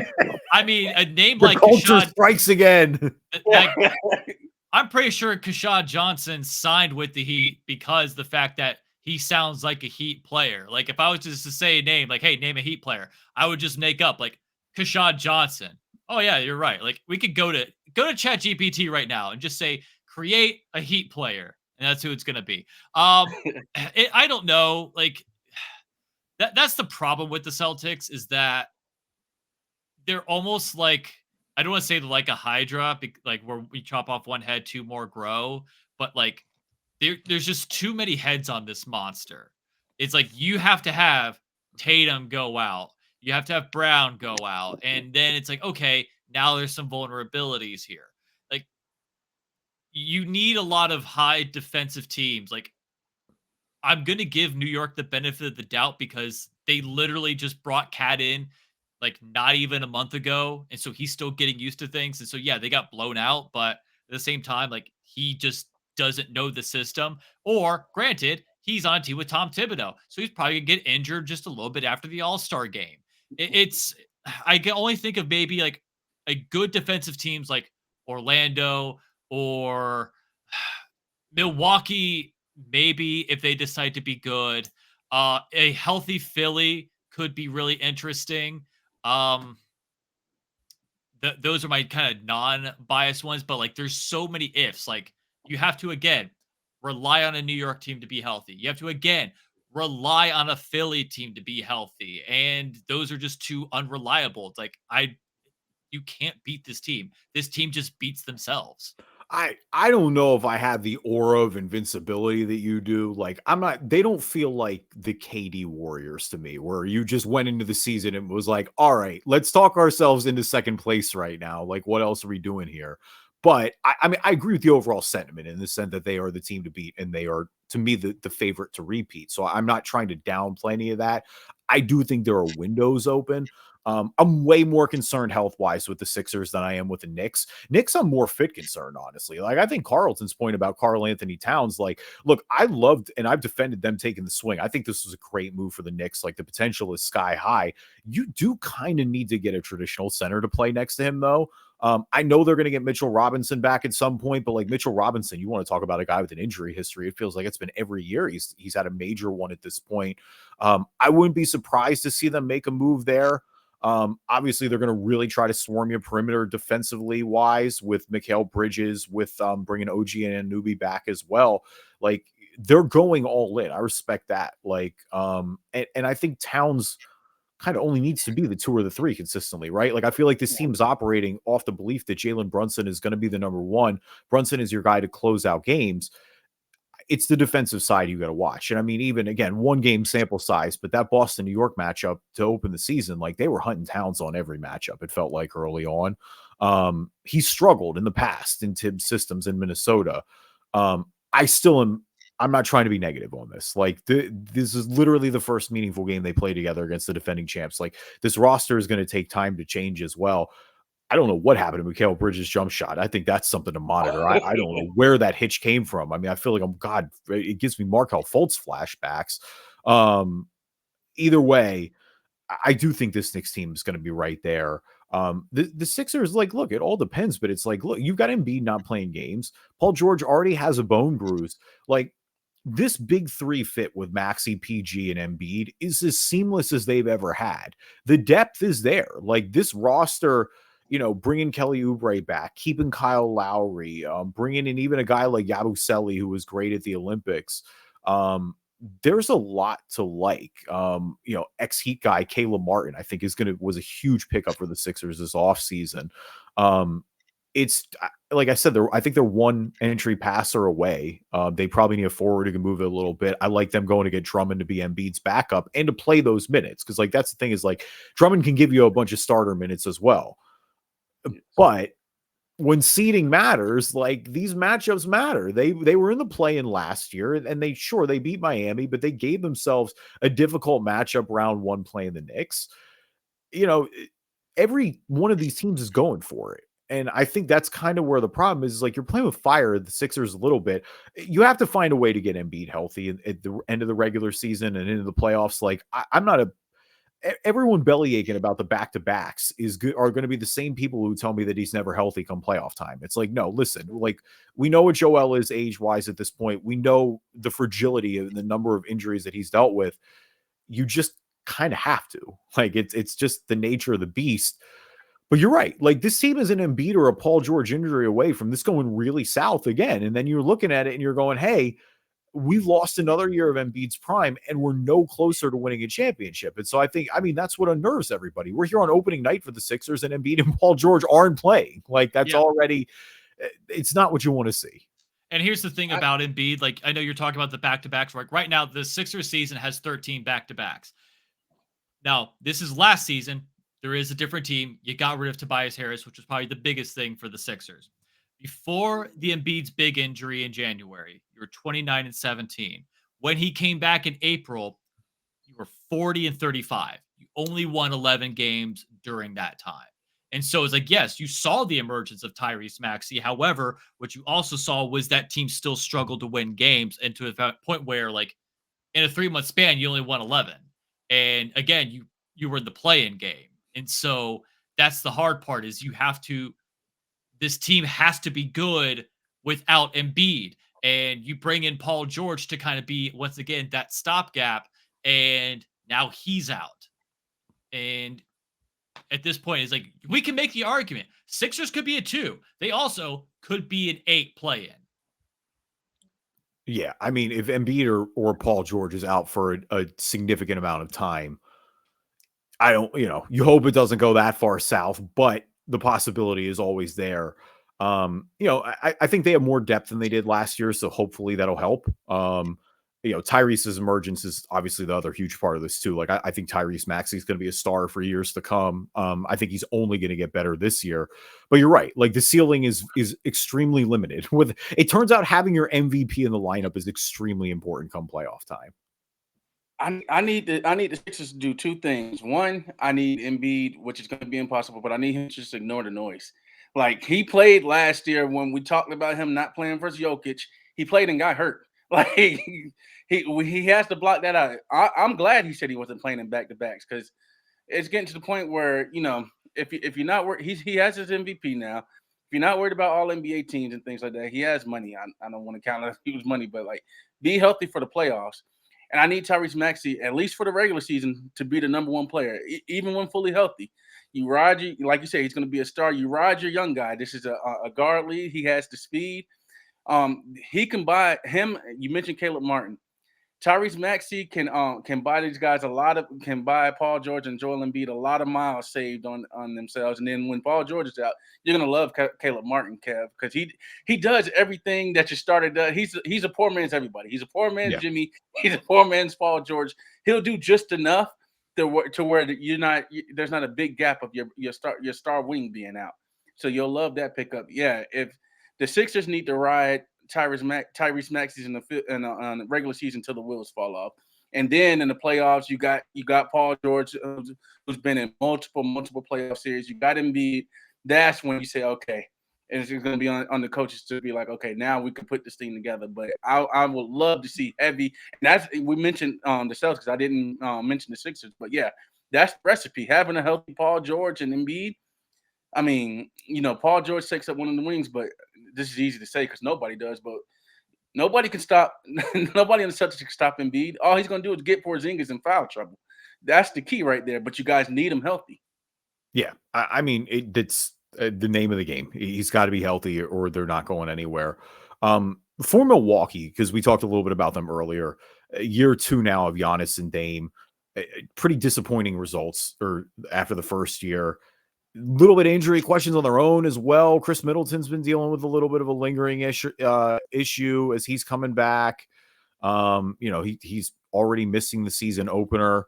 I mean, a name the like culture Kashad strikes again. I'm pretty sure Kashad Johnson signed with the Heat because the fact that he sounds like a Heat player. Like if I was just to say a name, like, hey, name a Heat player, I would just make up like Kashad Johnson. Oh yeah, you're right. Like we could go to ChatGPT right now and just say create a Heat player, and that's who it's gonna be. I don't know. Like that's the problem with the Celtics is that they're almost like I don't want to say like a Hydra, like where we chop off one head, two more grow, but like there's just too many heads on this monster. It's like you have to have Tatum go out, you have to have Brown go out, and then it's like okay, now there's some vulnerabilities here. Like you need a lot of high defensive teams. Like I'm gonna give New York the benefit of the doubt because they literally just brought Cat in like not even a month ago, and so he's still getting used to things. And so yeah, they got blown out, but at the same time, like he just doesn't know the system. Or granted, he's on a team with Tom Thibodeau, so he's probably gonna get injured just a little bit after the All-Star game. It's I can only think of maybe like a good defensive teams like Orlando or Milwaukee, maybe if they decide to be good. A healthy Philly could be really interesting. Those are my kind of non-biased ones, but like there's so many ifs. Like you have to again rely on a New York team to be healthy. You have to again rely on a Philly team to be healthy, and those are just too unreliable. It's like you can't beat this team. This team just beats themselves. I don't know if I have the aura of invincibility that you do. Like they don't feel like the KD Warriors to me, where you just went into the season and was like, all right, let's talk ourselves into second place right now. Like, what else are we doing here? But I mean, I agree with the overall sentiment in the sense that they are the team to beat and they are, to me, the favorite to repeat. So I'm not trying to downplay any of that. I do think there are windows open. I'm way more concerned health-wise with the Sixers than I am with the Knicks. Knicks, I'm more fit concerned, honestly. Like, I think Carlton's point about Karl Anthony Towns, like, look, I loved and I've defended them taking the swing. I think this was a great move for the Knicks. Like, the potential is sky high. You do kind of need to get a traditional center to play next to him, though. I know they're going to get Mitchell Robinson back at some point, but like Mitchell Robinson, you want to talk about a guy with an injury history. It feels like it's been every year. He's had a major one at this point. I wouldn't be surprised to see them make a move there. Obviously, they're going to really try to swarm your perimeter defensively wise with Mikal Bridges, with bringing OG and Anunoby back as well. Like they're going all in. I respect that. Like, and I think Towns kind of only needs to be the 2 or the 3 consistently, right? Like I feel like this team's operating off the belief that Jalen Brunson is going to be the number 1. Brunson is your guy to close out games. It's the defensive side you got to watch. And I mean, even again, 1 game sample size, but that Boston New York matchup to open the season, like they were hunting Towns on every matchup. It felt like early on. He struggled in the past in Tibbs systems in Minnesota. I still am. I'm not trying to be negative on this. Like this is literally the first meaningful game they play together against the defending champs. Like this roster is going to take time to change as well. I don't know what happened to Mikal Bridges' jump shot. I think that's something to monitor. I don't know where that hitch came from. I mean, I feel like it gives me Markelle Fultz flashbacks. Either way, I do think this Knicks team is going to be right there. The Sixers, like, look, it all depends, but it's like, look, you've got Embiid not playing games. Paul George already has a bone bruise. Like, this big three fit with Maxey, PG, and Embiid is as seamless as they've ever had. The depth is there. Like, this roster, bringing Kelly Oubre back, keeping Kyle Lowry, bringing in even a guy like Yabusele, who was great at the Olympics. There's a lot to like. Ex-Heat guy Caleb Martin, I think, was a huge pickup for the Sixers this offseason. It's like I said, I think they're one entry passer away. They probably need a forward who can move it a little bit. I like them going to get Drummond to be Embiid's backup and to play those minutes, because like that's the thing is like Drummond can give you a bunch of starter minutes as well. But when seeding matters, like these matchups matter. They were in the play-in last year, and they beat Miami, but they gave themselves a difficult matchup round one playing the Knicks. Every one of these teams is going for it. And I think that's kind of where the problem is, like you're playing with fire, the Sixers a little bit. You have to find a way to get Embiid healthy at the end of the regular season and into the playoffs. Like everyone belly aching about the back-to-backs are going to be the same people who tell me that he's never healthy come playoff time. It's like, no, listen, like we know what Joel is age-wise at this point. We know the fragility and the number of injuries that he's dealt with. You just kind of have to. Like it's just the nature of the beast. But you're right. Like this team is an Embiid or a Paul George injury away from this going really south again. And then you're looking at it and you're going, hey, we've lost another year of Embiid's prime and we're no closer to winning a championship. And so that's what unnerves everybody. We're here on opening night for the Sixers and Embiid and Paul George aren't playing. Like that's already, it's not what you want to see. And here's the thing about Embiid. Like, I know you're talking about the back-to-backs. Like right now, the Sixers season has 13 back-to-backs. Now, this is last season. There is a different team. You got rid of Tobias Harris, which was probably the biggest thing for the Sixers. Before the Embiid's big injury in January, you were 29-17. When he came back in April, you were 40-35. You only won 11 games during that time. And so it's like, yes, you saw the emergence of Tyrese Maxey. However, what you also saw was that team still struggled to win games, and to a point where, like, in a 3-month span, you only won 11. And again, you were in the play-in game. And so that's the hard part is this team has to be good without Embiid. And you bring in Paul George to kind of be, once again, that stopgap. And now he's out. And at this point, it's like, we can make the argument. Sixers could be a 2. They also could be an 8 play-in. Yeah, I mean, if Embiid or Paul George is out for a significant amount of time, I don't, you hope it doesn't go that far south, but the possibility is always there. I think they have more depth than they did last year, so hopefully that'll help. Tyrese's emergence is obviously the other huge part of this too. Like I think Tyrese Maxey is going to be a star for years to come. I think he's only going to get better this year. But you're right. Like the ceiling is extremely limited. With it turns out having your MVP in the lineup is extremely important come playoff time. I need the Sixers to do 2 things. One, I need Embiid, which is going to be impossible, but I need him to just ignore the noise. Like he played last year when we talked about him not playing versus Jokic. He played and got hurt. Like he has to block that out. I'm glad he said he wasn't playing in back-to-backs because it's getting to the point where if you're not worried, he has his MVP now. If you're not worried about all NBA teams and things like that, he has money. I don't want to count on huge money, but like be healthy for the playoffs. And I need Tyrese Maxey, at least for the regular season, to be the number 1 player, even when fully healthy. Like you say, he's going to be a star. You ride your young guy. This is a guard lead. He has the speed. He can buy him. You mentioned Caleb Martin. Tyrese Maxey can buy these guys can buy Paul George and Joel Embiid a lot of miles saved on themselves. And then when Paul George is out, you're gonna love Caleb Martin, Kev, because he does everything that your starter does. He's a poor man's everybody. He's a poor man's Jimmy. He's a poor man's Paul George. He'll do just enough to where there's not a big gap of your star wing being out. So you'll love that pickup. Yeah, if the Sixers need to ride Tyrese Maxey in the regular season till the wheels fall off, and then in the playoffs you got Paul George, who's been in multiple playoff series. You got Embiid that's when you say, okay, and it's going to be on the coaches to be like, okay, now we can put this thing together. But I would love to see heavy. And that's we mentioned the Celtics. I didn't mention the Sixers, but yeah, that's the recipe. Having a healthy Paul George and Embiid. I mean, Paul George takes up one of the wings, but this is easy to say because nobody does. But nobody can stop. Nobody in the Celtics can stop Embiid. All he's going to do is get Porzingis in foul trouble. That's the key right there. But you guys need him healthy. Yeah, I mean, it's the name of the game. He's got to be healthy or they're not going anywhere. For Milwaukee, because we talked a little bit about them earlier, year 2 now of Giannis and Dame, pretty disappointing results or after the first year. Little bit of injury questions on their own as well. Chris Middleton's been dealing with a little bit of a lingering issue as he's coming back. He's already missing the season opener.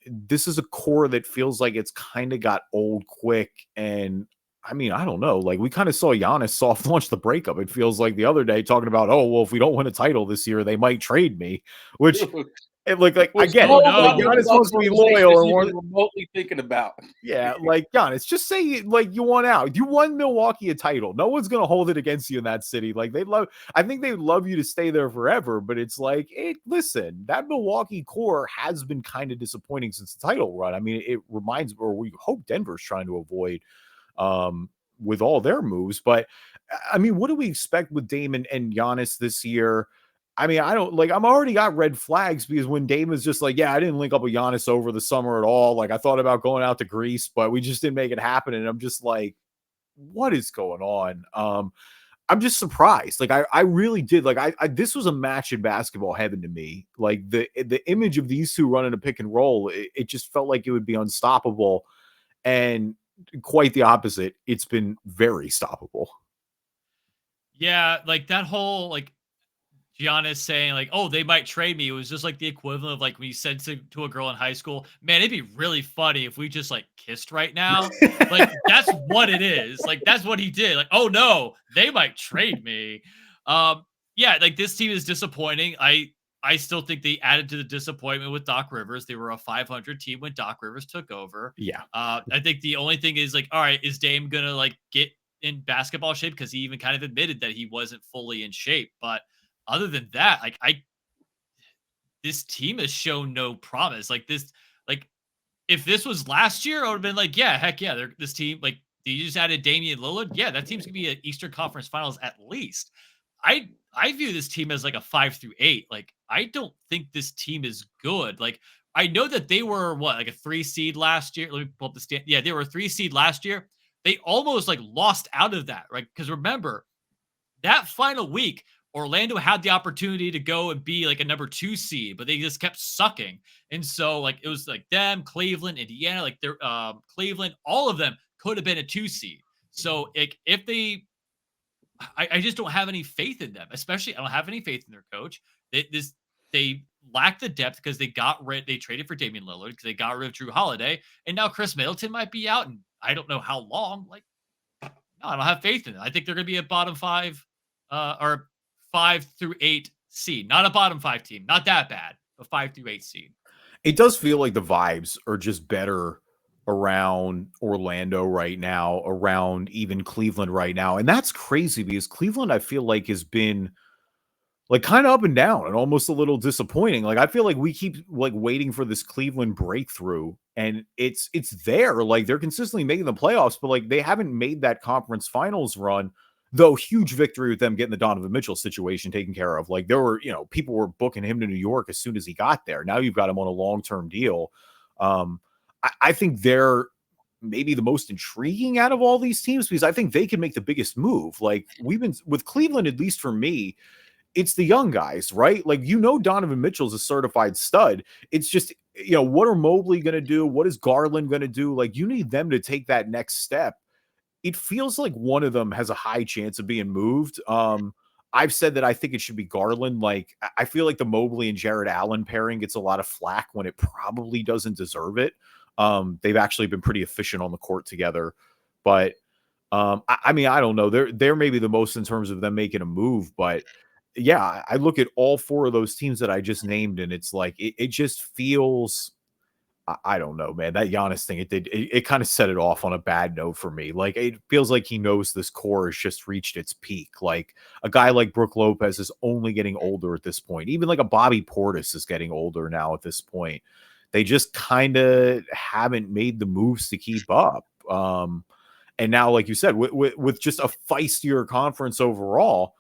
This is a core that feels like it's kind of got old quick. And I mean, I don't know. Like we kind of saw Giannis soft launch the breakup. It feels like the other day talking about, oh, well, if we don't win a title this year, they might trade me, which it looked like, I get it. Like, Giannis supposed to be loyal or more remotely thinking about. Yeah, like Giannis, just say like you won out. You won Milwaukee a title. No one's gonna hold it against you in that city. Like I think they love you to stay there forever. But it's like, listen, that Milwaukee core has been kind of disappointing since the title run. I mean, it reminds, or we hope Denver's trying to avoid with all their moves. But I mean, what do we expect with Dame and Giannis this year? I mean, I don't like, I'm already got red flags because when Dame was just like, yeah, I didn't link up with Giannis over the summer at all. Like I thought about going out to Greece, but we just didn't make it happen. And I'm just like, what is going on? I'm just surprised. Like I really did. Like I this was a match in basketball heaven to me. Like the image of these two running a pick and roll, it just felt like it would be unstoppable. And quite the opposite. It's been very stoppable. Yeah, like that whole like Giannis saying like, "Oh, they might trade me." It was just like the equivalent of like when you said to a girl in high school, "Man, it'd be really funny if we just like kissed right now." Like that's what it is. Like that's what he did. Like, "Oh no, they might trade me." Yeah, like this team is disappointing. I still think they added to the disappointment with Doc Rivers. They were a 500 team when Doc Rivers took over. Yeah. I think the only thing is like, all right, is Dame gonna like get in basketball shape? Because he even kind of admitted that he wasn't fully in shape, but other than that, like this team has shown no promise. Like this, like if this was last year, I would have been like, yeah, heck yeah, they're this team. Like you just added Damian Lillard, yeah, that team's gonna be an Eastern Conference Finals at least. I view this team as like a 5-8. Like I don't think this team is good. Like I know that they were like a 3 seed last year. Let me pull up the stand. Yeah, they were a 3 seed last year. They almost like lost out of that, right? Because remember that final week. Orlando had the opportunity to go and be like a number 2 seed, but they just kept sucking. And so like it was like them, Cleveland, Indiana, like they're Cleveland, all of them could have been a 2 seed. So like if they I just don't have any faith in them, especially I don't have any faith in their coach. They lack the depth because they traded for Damian Lillard because they got rid of Drew Holiday, and now Chris Middleton might be out, and I don't know how long. Like, no, I don't have faith in it. I think they're going to be a bottom 5 or 5-8 seed, not a bottom 5 team, not that bad, a 5-8 seed. It does feel like the vibes are just better around Orlando right now, around even Cleveland right now. And that's crazy because Cleveland, I feel like, has been like kind of up and down and almost a little disappointing. Like I feel like we keep like waiting for this Cleveland breakthrough and it's there. Like they're consistently making the playoffs, but like they haven't made that conference finals run. Though huge victory with them getting the Donovan Mitchell situation taken care of. Like there were, people were booking him to New York as soon as he got there. Now you've got him on a long-term deal. I think they're maybe the most intriguing out of all these teams because I think they can make the biggest move. Like we've been with Cleveland, at least for me, it's the young guys, right? Like, Donovan Mitchell's a certified stud. It's just, what are Mobley going to do? What is Garland going to do? Like you need them to take that next step. It feels like one of them has a high chance of being moved. I've said that I think it should be Garland. Like, I feel like the Mobley and Jared Allen pairing gets a lot of flack when it probably doesn't deserve it. They've actually been pretty efficient on the court together. But, I mean, I don't know. They're maybe the most in terms of them making a move. But, yeah, I look at all 4 of those teams that I just named, and it's like it just feels I don't know, man. That Giannis thing, it kind of set it off on a bad note for me. Like, it feels like he knows this core has just reached its peak. Like, a guy like Brook Lopez is only getting older at this point. Even like a Bobby Portis is getting older now at this point. They just kind of haven't made the moves to keep up. And now, like you said, with just a feistier conference overall,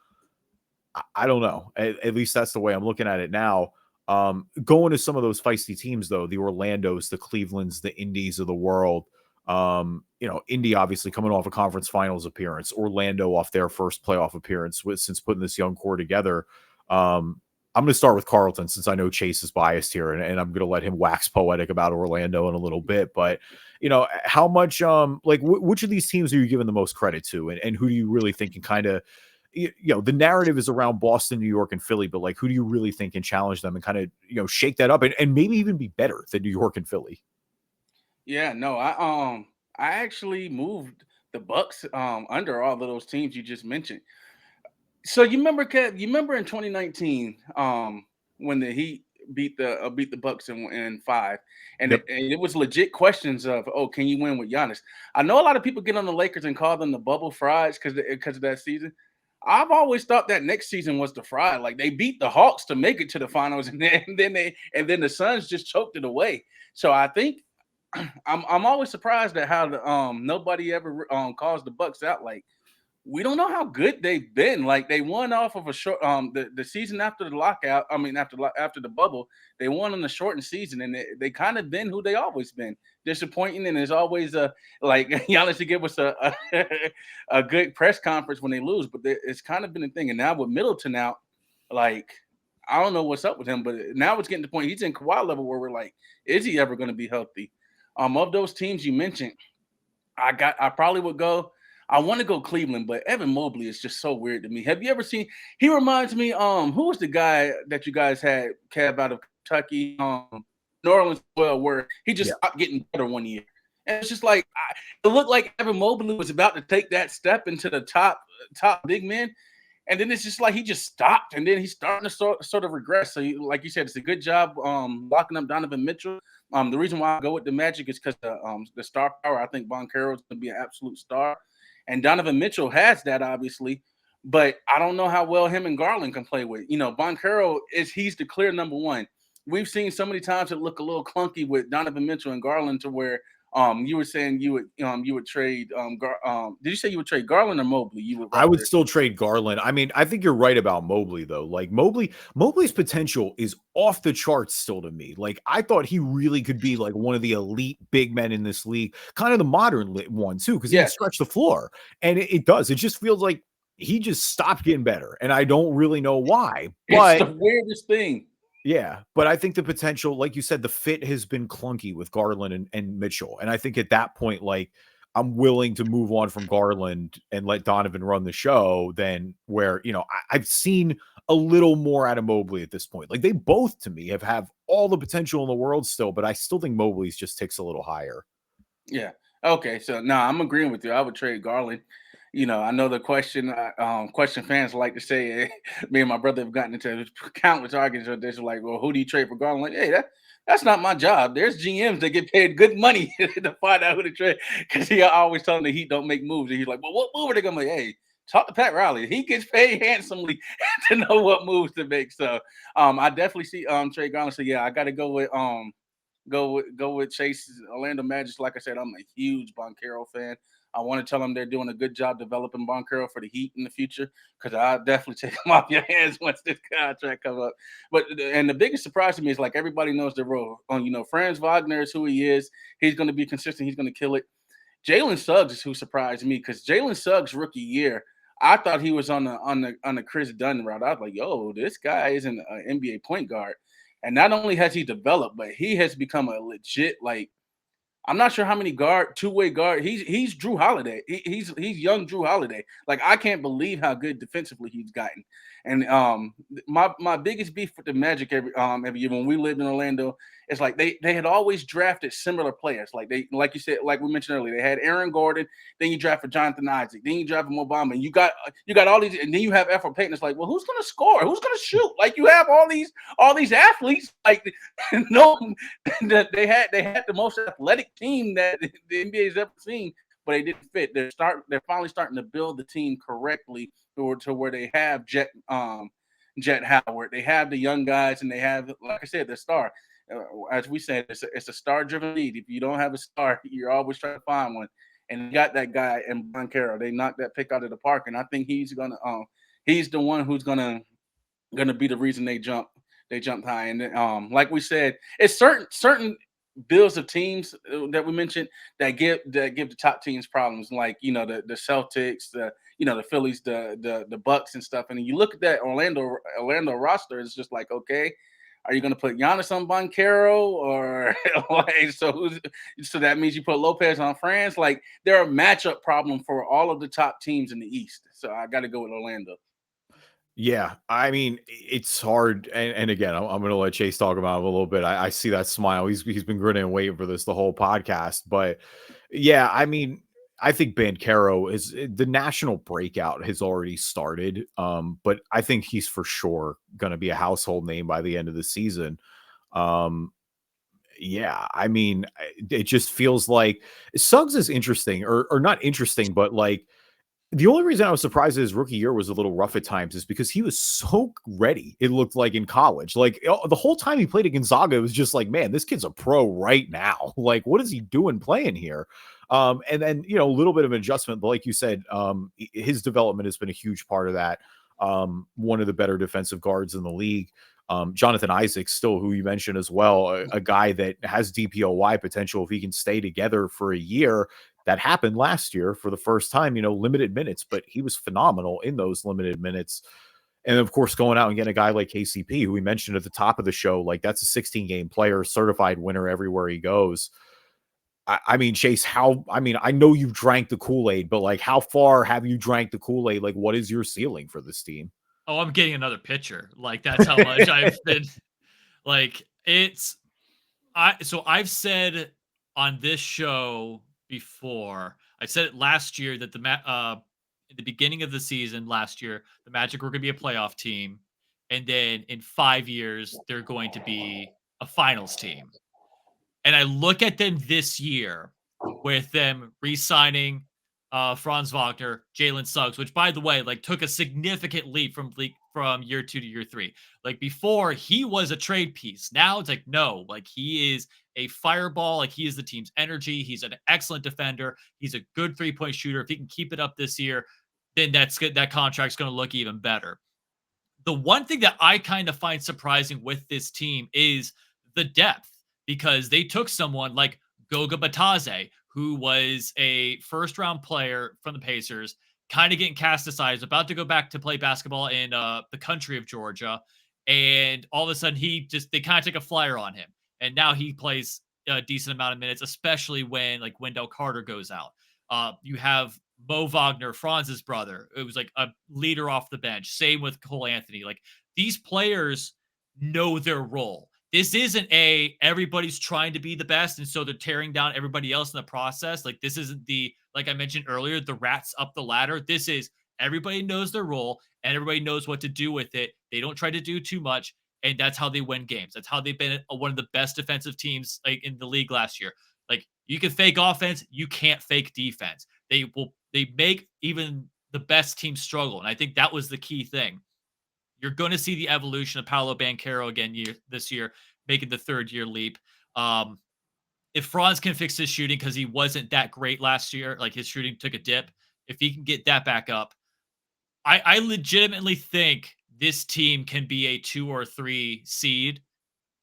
I don't know. At least that's the way I'm looking at it now. Going to some of those feisty teams, though, the Orlandos, the Clevelands, the Indies of the world. Indy obviously coming off a conference finals appearance, Orlando off their first playoff appearance since putting this young core together. I'm going to start with Carlton since I know Chase is biased here, and I'm going to let him wax poetic about Orlando in a little bit. But, how much, which of these teams are you giving the most credit to? And who do you really think can kind of, the narrative is around Boston, New York, and Philly, but like, who do you really think can challenge them and kind of, shake that up and maybe even be better than New York and Philly? Yeah, no, I actually moved the Bucks under all of those teams you just mentioned. So you remember, Kev? You remember in 2019 when the Heat beat the Bucks in 5, and Yep. it was legit questions of, oh, can you win with Giannis? I know a lot of people get on the Lakers and call them the bubble fries because of that season. I've always thought that next season was the fry. Like, they beat the Hawks to make it to the finals, and then the Suns just choked it away. So I think I'm always surprised at how nobody ever calls the Bucks out. Like, we don't know how good they've been. Like, they won off of a short the season after the lockout. I mean, after the bubble, they won on the shortened season, and they kind of been who they always been. Disappointing, and there's always like Giannis to give us a good press conference when they lose, but it's kind of been a thing. And now with Middleton out, like, I don't know what's up with him, but now it's getting to the point he's in Kawhi level where we're like, is he ever going to be healthy? Of those teams you mentioned, I probably would go. I want to go Cleveland, but Evan Mobley is just so weird to me. Have you ever seen? He reminds me. Who was the guy that you guys had, Kev, out of Kentucky, New Orleans, well, where he just stopped getting better one year, and it's just like it looked like Evan Mobley was about to take that step into the top big men, and then it's just like he just stopped, and then he's starting to sort of regress. So, like you said, it's a good job locking up Donovan Mitchell. The reason why I go with the Magic is because the star power. I think Banchero is going to be an absolute star. And Donovan Mitchell has that, obviously, but I don't know how well him and Garland can play with. Banchero he's the clear number one. We've seen so many times it look a little clunky with Donovan Mitchell and Garland to where you were saying you would trade did you say you would trade Garland or Mobley? I would still trade Garland. I mean, I think you're right about Mobley, though. Like, Mobley's potential is off the charts still to me. Like, I thought he really could be like one of the elite big men in this league, kind of the modern one too, because he can stretch the floor. And it does. It just feels like he just stopped getting better, and I don't really know why. But it's the weirdest thing. Yeah, but I think the potential, like you said, the fit has been clunky with Garland and Mitchell. And I think at that point, like, I'm willing to move on from Garland and let Donovan run the show than where, I've seen a little more out of Mobley at this point. Like, they both, to me, have all the potential in the world still, but I still think Mobley's just ticks a little higher. Yeah. Okay. So, no, I'm agreeing with you. I would trade Garland. I know the question fans like to say, me and my brother have gotten into countless arguments with this. Like, well, who do you trade for Garland? Like, hey, that's not my job. There's GMs that get paid good money to find out who to trade. Because he always telling the Heat don't make moves. And he's like, well, what move are they going to make? Hey, talk to Pat Riley. He gets paid handsomely to know what moves to make. So I definitely see Trey Garland. So, yeah, I got to go with Chase's Orlando Magic. Like I said, I'm a huge Banchero fan. I want to tell them they're doing a good job developing Banchero for the Heat in the future, because I'll definitely take them off your hands once this contract comes up. And the biggest surprise to me is, like, everybody knows their role. Franz Wagner is who he is. He's going to be consistent. He's going to kill it. Jalen Suggs is who surprised me, because Jalen Suggs' rookie year, I thought he was on the Chris Dunn route. I was like, yo, this guy isn't an NBA point guard. And not only has he developed, but he has become a legit, like, I'm not sure how many two-way guard. He's Drew Holiday. He's young Drew Holiday. Like, I can't believe how good defensively he's gotten. And my biggest beef with the Magic every year when we lived in Orlando, it's like they had always drafted similar players. Like you said, like we mentioned earlier, they had Aaron Gordon, then you drafted Jonathan Isaac, then you drafted Obama, and you got all these, and then you have Alfred Payton. It's like, well, who's gonna score? Who's gonna shoot? Like you have all these athletes. Like no, they had the most athletic team that the NBA has ever seen, but they didn't fit. They're finally starting to build the team correctly to where they have Jet Howard, they have the young guys, and they have, like I said, the star. As we said, it's a star-driven league. If you don't have a star, you're always trying to find one. And they got that guy in Boncaro. They knocked that pick out of the park, and I think he's the one who's gonna be the reason they jumped high. And like we said, it's certain bills of teams that we mentioned that give the top teams problems, like the Celtics, the Phillies, the Bucks and stuff. And you look at that Orlando roster, it's just like, okay, are you going to put Giannis on Boncaro or like so that means you put Lopez on France? Like they're a matchup problem for all of the top teams in the East. So I got to go with Orlando. Yeah, I mean, it's hard. And again, I'm going to let Chase talk about it a little bit. I see that smile. He's been grinning and waiting for this the whole podcast. But yeah, I mean, I think Banchero is the national breakout has already started. But I think he's for sure going to be a household name by the end of the season. Yeah, I mean, it just feels like Suggs is interesting or not interesting, but like, the only reason I was surprised that his rookie year was a little rough at times is because he was so ready. It looked like in college, like the whole time he played at Gonzaga, it was just like, man, this kid's a pro right now. Like, what is he doing playing here? And then, a little bit of an adjustment, but like you said, his development has been a huge part of that. One of the better defensive guards in the league. Jonathan Isaac, still who you mentioned as well, a guy that has DPOY potential if he can stay together for a year. That happened last year for the first time, limited minutes, but he was phenomenal in those limited minutes. And of course, going out and getting a guy like KCP, who we mentioned at the top of the show, like that's a 16-game player, certified winner everywhere he goes. I mean, Chase, I know you've drank the Kool-Aid, but like, how far have you drank the Kool-Aid? Like, what is your ceiling for this team? Oh, I'm getting another pitcher. Like, that's how much I've been like, so I've said on this show before, I said it last year that in the beginning of the season last year, the Magic were going to be a playoff team. And then in 5 years, they're going to be a finals team. And I look at them this year with them re-signing Franz Wagner, Jalen Suggs, which, by the way, like took a significant leap from year 2 to year 3. Like before, he was a trade piece. Now it's like, no, like he is a fireball. Like he is the team's energy. He's an excellent defender. He's a good 3-point shooter. If he can keep it up this year, then that's good. That contract's going to look even better. The one thing that I kind of find surprising with this team is the depth, because they took someone like Goga Batadze, who was a first-round player from the Pacers, kind of getting cast aside, is about to go back to play basketball in the country of Georgia, and all of a sudden they kind of take a flyer on him, and now he plays a decent amount of minutes, especially when like Wendell Carter goes out. You have Mo Wagner, Franz's brother. It was like a leader off the bench. Same with Cole Anthony. Like these players know their role. This isn't everybody's trying to be the best, and so they're tearing down everybody else in the process. Like this isn't like I mentioned earlier, the rats up the ladder. This is everybody knows their role and everybody knows what to do with it. They don't try to do too much, and that's how they win games. That's how they've been one of the best defensive teams like in the league last year. Like you can fake offense, you can't fake defense. They make even the best teams struggle, and I think that was the key thing. You're going to see the evolution of Paolo Banchero again this year, making the third-year leap. If Franz can fix his shooting, because he wasn't that great last year, like his shooting took a dip, if he can get that back up, I legitimately think this team can be a 2 or 3 seed,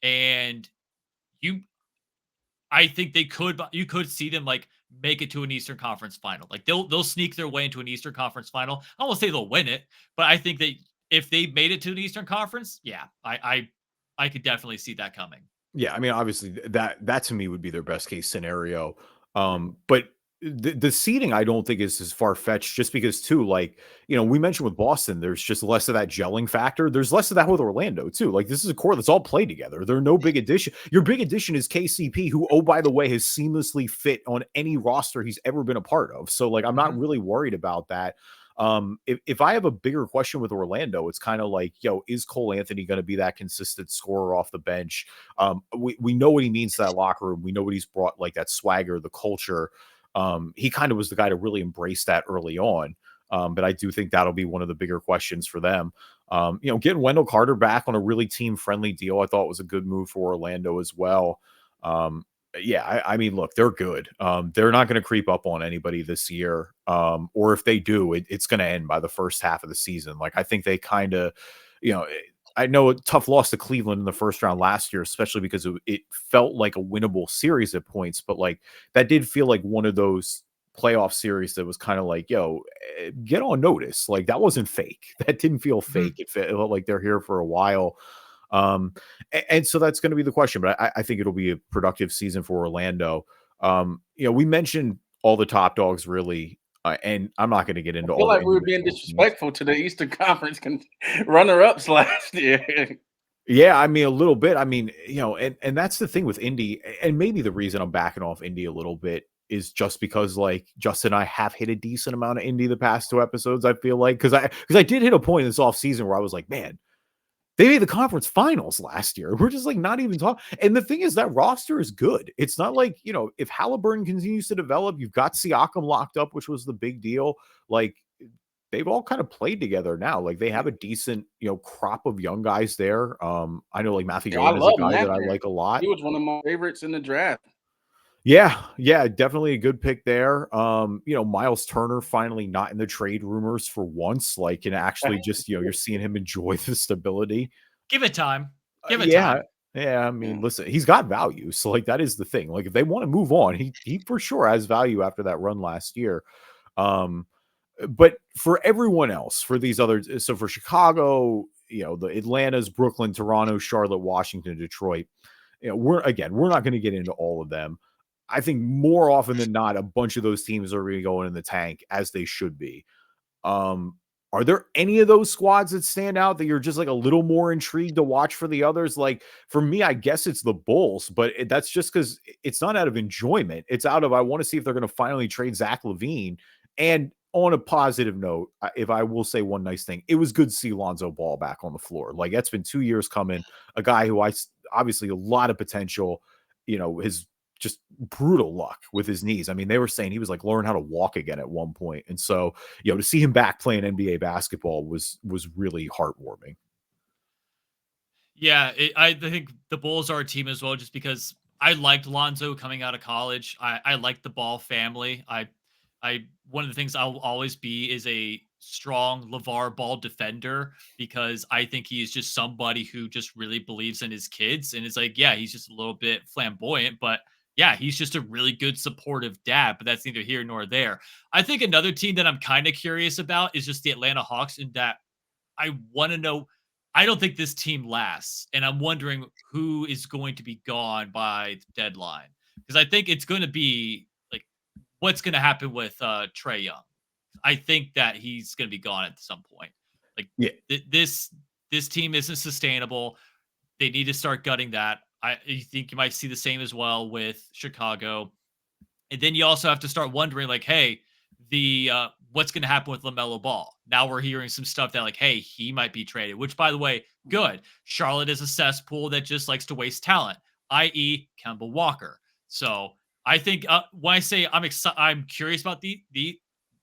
and I think you could see them like make it to an Eastern Conference final. Like they'll sneak their way into an Eastern Conference final. I won't say they'll win it, but I think that if they made it to an Eastern Conference, yeah, I could definitely see that coming. Yeah, I mean, obviously that to me would be their best case scenario. But the seeding I don't think is as far-fetched just because too, like, we mentioned with Boston, there's just less of that gelling factor. There's less of that with Orlando too. Like, this is a core that's all played together. There are no big addition. Your big addition is KCP, who, oh, by the way, has seamlessly fit on any roster he's ever been a part of. So, like, I'm not really worried about that. If I have a bigger question with Orlando, it's kind of like, is Cole Anthony going to be that consistent scorer off the bench? We know what he means to that locker room. We know what he's brought, like that swagger, the culture. He kind of was the guy to really embrace that early on. But I do think that'll be one of the bigger questions for them. Getting Wendell Carter back on a really team-friendly deal, I thought was a good move for Orlando as well. I mean, look, they're good. They're not going to creep up on anybody this year. Or if they do, it's going to end by the first half of the season. Like, I think they kind of, I know a tough loss to Cleveland in the first round last year, especially because it felt like a winnable series at points, but like that did feel like one of those playoff series that was kind of like, get on notice. Like, that wasn't fake. That didn't feel fake. It felt like they're here for a while. And so that's going to be the question, but I think it'll be a productive season for Orlando. We mentioned all the top dogs really, and I'm not going to get into all. I feel like we were being disrespectful to the Eastern Conference runner-ups last year. Yeah, I mean, a little bit. I mean, and that's the thing with Indy, and maybe the reason I'm backing off Indy a little bit is just because, like, Justin and I have hit a decent amount of Indy the past 2 episodes. I feel like because I did hit a point in this offseason where I was like, man, they made the conference finals last year. We're just like not even talking. And the thing is, that roster is good. It's not like, if Halliburton continues to develop, you've got Siakam locked up, which was the big deal. Like, they've all kind of played together now. Like, they have a decent, crop of young guys there. I know, like, Matthew Gordon is a guy that I like a lot. He was one of my favorites in the draft. Yeah, definitely a good pick there. Miles Turner finally not in the trade rumors for once, like, and actually just, you're seeing him enjoy the stability. Give it time. Time. Yeah. I mean, listen, he's got value. So, like, that is the thing. Like, if they want to move on, he for sure has value after that run last year. But for everyone else, for these others, so for Chicago, the Atlanta's, Brooklyn, Toronto, Charlotte, Washington, Detroit, we're not going to get into all of them. I think more often than not, a bunch of those teams are really going in the tank, as they should be. Are there any of those squads that stand out that you're just like a little more intrigued to watch for the others? Like, for me, I guess it's the Bulls, but that's just because it's not out of enjoyment. It's out of, I want to see if they're going to finally trade Zach LaVine. And on a positive note, if I will say one nice thing, it was good to see Lonzo Ball back on the floor. Like, that's been 2 years coming. A guy who obviously a lot of potential, his just brutal luck with his knees. I mean, they were saying he was like learning how to walk again at one point. And so, to see him back playing NBA basketball was really heartwarming. Yeah, I think the Bulls are a team as well, just because I liked Lonzo coming out of college. I liked the Ball family. I one of the things I'll always be is a strong LeVar Ball defender, because I think he is just somebody who just really believes in his kids. And it's like, yeah, he's just a little bit flamboyant, but yeah, he's just a really good supportive dad, but that's neither here nor there. I think another team that I'm kind of curious about is just the Atlanta Hawks, in that I want to know, I don't think this team lasts, and I'm wondering who is going to be gone by the deadline, because I think it's going to be like, what's going to happen with Trae Young. I think that he's going to be gone at some point. Like, this team isn't sustainable. They need to start gutting that. I think you might see the same as well with Chicago. And then you also have to start wondering, like, hey, what's going to happen with LaMelo Ball? Now we're hearing some stuff that, like, hey, he might be traded, which, by the way, good. Charlotte is a cesspool that just likes to waste talent, i.e. Kemba Walker. So I think when I say I'm curious about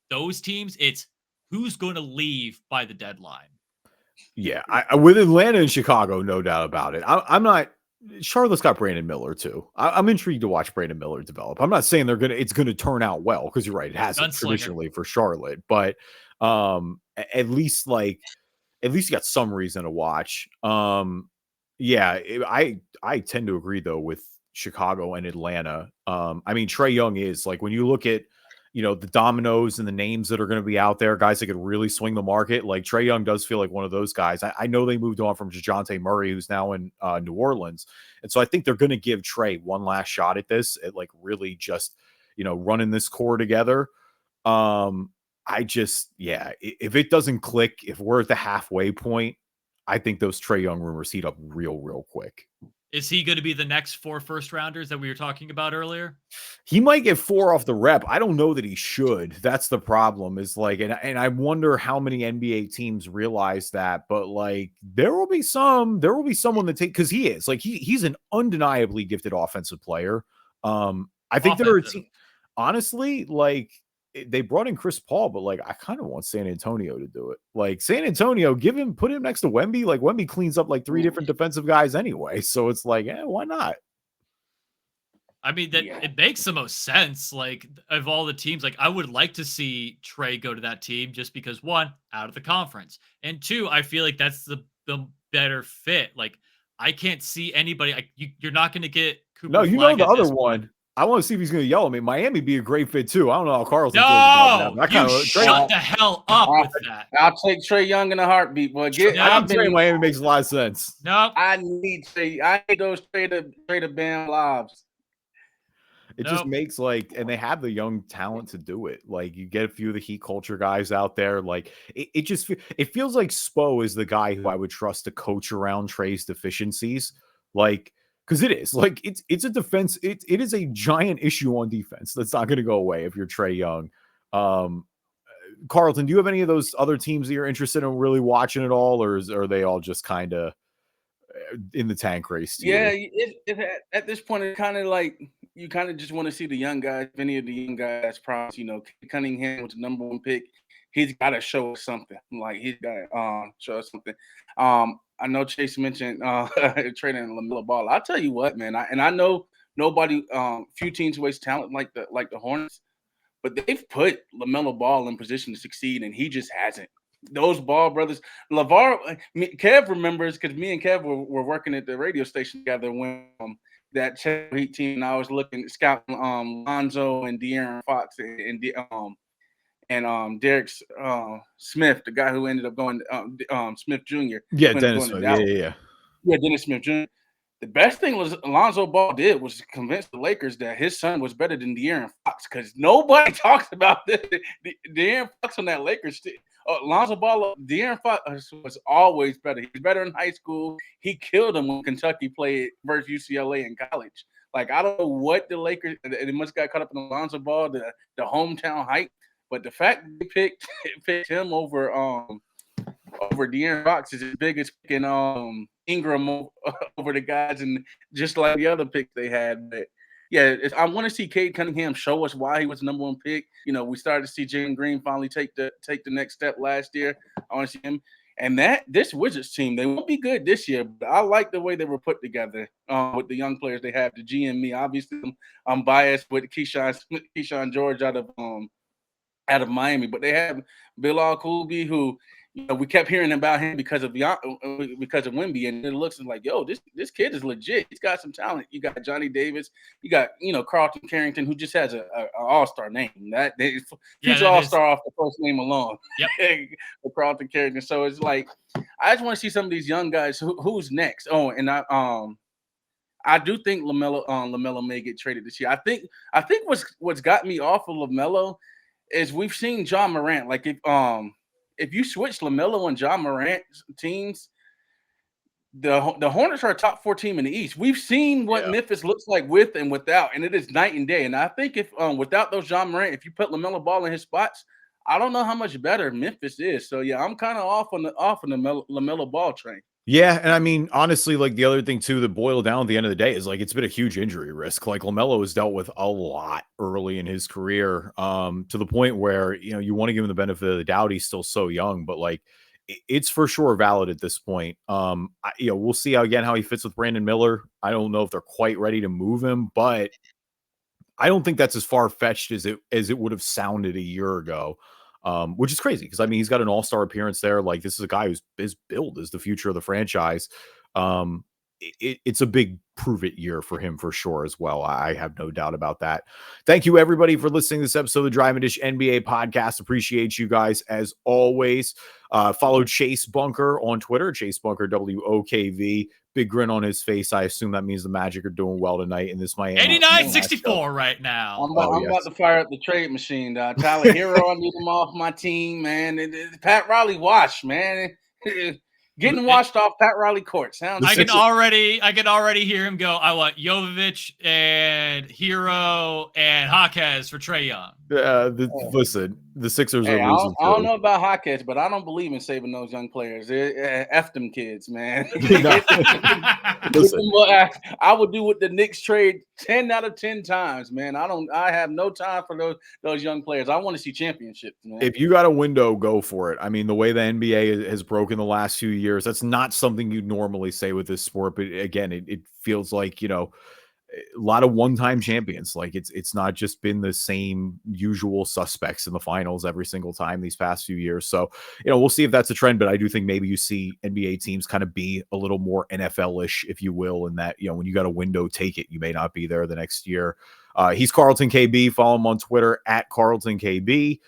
those teams, it's who's going to leave by the deadline. Yeah, with Atlanta and Chicago, no doubt about it. I'm not. Charlotte's got Brandon Miller too. I'm intrigued to watch Brandon Miller develop. I'm not saying it's going to turn out well, because you're right, it hasn't traditionally for Charlotte, but at least you got some reason to watch. Yeah, I tend to agree though with Chicago and Atlanta. I mean, Trae Young is, like, when you look at the dominoes and the names that are going to be out there, guys that could really swing the market, like, Trae Young does feel like one of those guys. I know they moved on from DeJounte Murray, who's now in New Orleans. And so I think they're going to give Trae one last shot at this, at, like, really just running this core together. If it doesn't click, if we're at the halfway point, I think those Trae Young rumors heat up real quick. Is he going to be the next 4 first-rounders that we were talking about earlier? He might get 4 off the rep. I don't know that he should. That's the problem. Is and I wonder how many NBA teams realize that. But there will be someone that because he's an undeniably gifted offensive player. I think there are honestly they brought in Chris Paul, but I kind of want San Antonio to do it. San Antonio, put him next to Wemby. Wemby cleans up 3 different defensive guys anyway. So it's why not? I mean, it makes the most sense. Of all the teams, I would like to see Trae go to that team just because 1, out of the conference, and 2, I feel like that's the better fit. I can't see anybody. You're not going to get Cooper. No, the other one. I want to see if he's going to yell at me. Miami be a great fit too. I don't know how Carlton feels about that. Shut the hell up with that. I'll take Trae Young in a heartbeat, boy. I'm saying Miami makes a lot of sense. No, I need Trae. I need those Trae to Bam lobs. It just makes and they have the young talent to do it. You get a few of the Heat culture guys out there. It feels like Spo is the guy who I would trust to coach around Trae's deficiencies. Because it is it's a defense. It is a giant issue on defense that's not going to go away if you're Trae Young. Carlton, do you have any of those other teams that you're interested in really watching at all, or are they all just kind of in the tank race? Yeah, at this point, it's kind of you kind of just want to see the young guys. If any of the young guys promise, Cunningham was the number 1 pick. He's got to show us something. He's got to show us something. I know Chase mentioned trading LaMelo Ball. I'll tell you what, man. I know nobody, few teams waste talent like the Hornets, but they've put LaMelo Ball in position to succeed, and he just hasn't. Those Ball brothers, Kev remembers because me and Kev were working at the radio station together when that Heat team. And I was scouting Lonzo and De'Aaron Fox and Derek Smith, the guy who ended up going Smith Jr. Yeah, Dennis Smith. Yeah, Dennis Smith Jr. The best thing Alonzo Ball did was convince the Lakers that his son was better than De'Aaron Fox because nobody talks about this. De'Aaron Fox on that Lakers team. Alonzo Ball, De'Aaron Fox was always better. He was better in high school. He killed him when Kentucky played versus UCLA in college. I don't know what the Lakers, they must got caught up in Alonzo Ball, the hometown hype. But the fact that they picked him over De'Aaron Fox is as big as picking Ingram over the guys, and just like the other picks they had. But yeah, I want to see Cade Cunningham show us why he was the number 1 pick. We started to see Jalen Green finally take the next step last year. I want to see him. And this Wizards team, they won't be good this year, but I like the way they were put together with the young players they have. The GM, obviously, I'm biased with Keyshawn George out of Miami, but they have Bilal Coulibaly, who we kept hearing about him because of Wemby, and it looks like this kid is legit. He's got some talent. You got Johnny Davis, you got Carlton Carrington, who just has an all-star name. He's all-star off the first name alone. Yep, Carlton Carrington. So it's I just want to see some of these young guys. Who's next? Oh, and I do think LaMelo may get traded this year. I think what's got me off of LaMelo is we've seen John Morant. If you switch LaMelo and John Morant's teams, the Hornets are a top 4 team in the East. We've seen what Memphis looks like with and without, and it is night and day. And I think if without those John Morant, if you put LaMelo Ball in his spots, I don't know how much better Memphis is. So yeah, I'm kind of off on the LaMelo Ball train. Yeah, and I mean, honestly, the other thing too that boiled down at the end of the day is it's been a huge injury risk. LaMelo has dealt with a lot early in his career, to the point where you want to give him the benefit of the doubt. He's still so young, but it's for sure valid at this point. We'll see how he fits with Brandon Miller. I don't know if they're quite ready to move him, but I don't think that's as far fetched as it would have sounded a year ago. Which is crazy because he's got an all-star appearance there. This is a guy who's billed as the future of the franchise. It's a big prove it year for him for sure as well. I have no doubt about that. Thank you everybody for listening to this episode of the Drive and Dish NBA podcast. Appreciate you guys as always. Follow Chase Bunker on Twitter, Chase Bunker WOKV. big grin on his face. I assume that means the Magic are doing well tonight in this Miami. 89-64 right now. I'm about to fire up the trade machine. Tyler Hero, I need him off my team, man. Pat Riley washed, man. Getting washed off Pat Riley court. I can already hear him go, I want Jovic and Hero and Jaquez for Trae Young. Listen, the Sixers are losing. I don't know about Jaquez, but I don't believe in saving those young players. F them kids, man. Listen. I would do with the Knicks trade 10 out of 10 times, man. I have no time for those young players. I want to see championships, man. If you got a window, go for it. I mean, the way the NBA has broken the last few years, that's not something you'd normally say with this sport. But again, it feels like, a lot of one-time champions. Like it's not just been the same usual suspects in the finals every single time these past few years. So, we'll see if that's a trend, but I do think maybe you see NBA teams kind of be a little more NFL-ish, if you will, in that, when you got a window, take it. You may not be there the next year. He's Carlton Cabey. Follow him on Twitter at Carlton Cabey.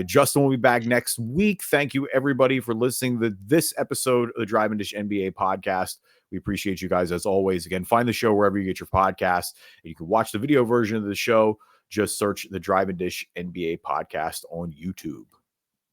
Justin will be back next week. Thank you, everybody, for listening to this episode of the Drive and Dish NBA podcast. We appreciate you guys as always. Again, find the show wherever you get your podcasts. And you can watch the video version of the show. Just search the Drive and Dish NBA podcast on YouTube.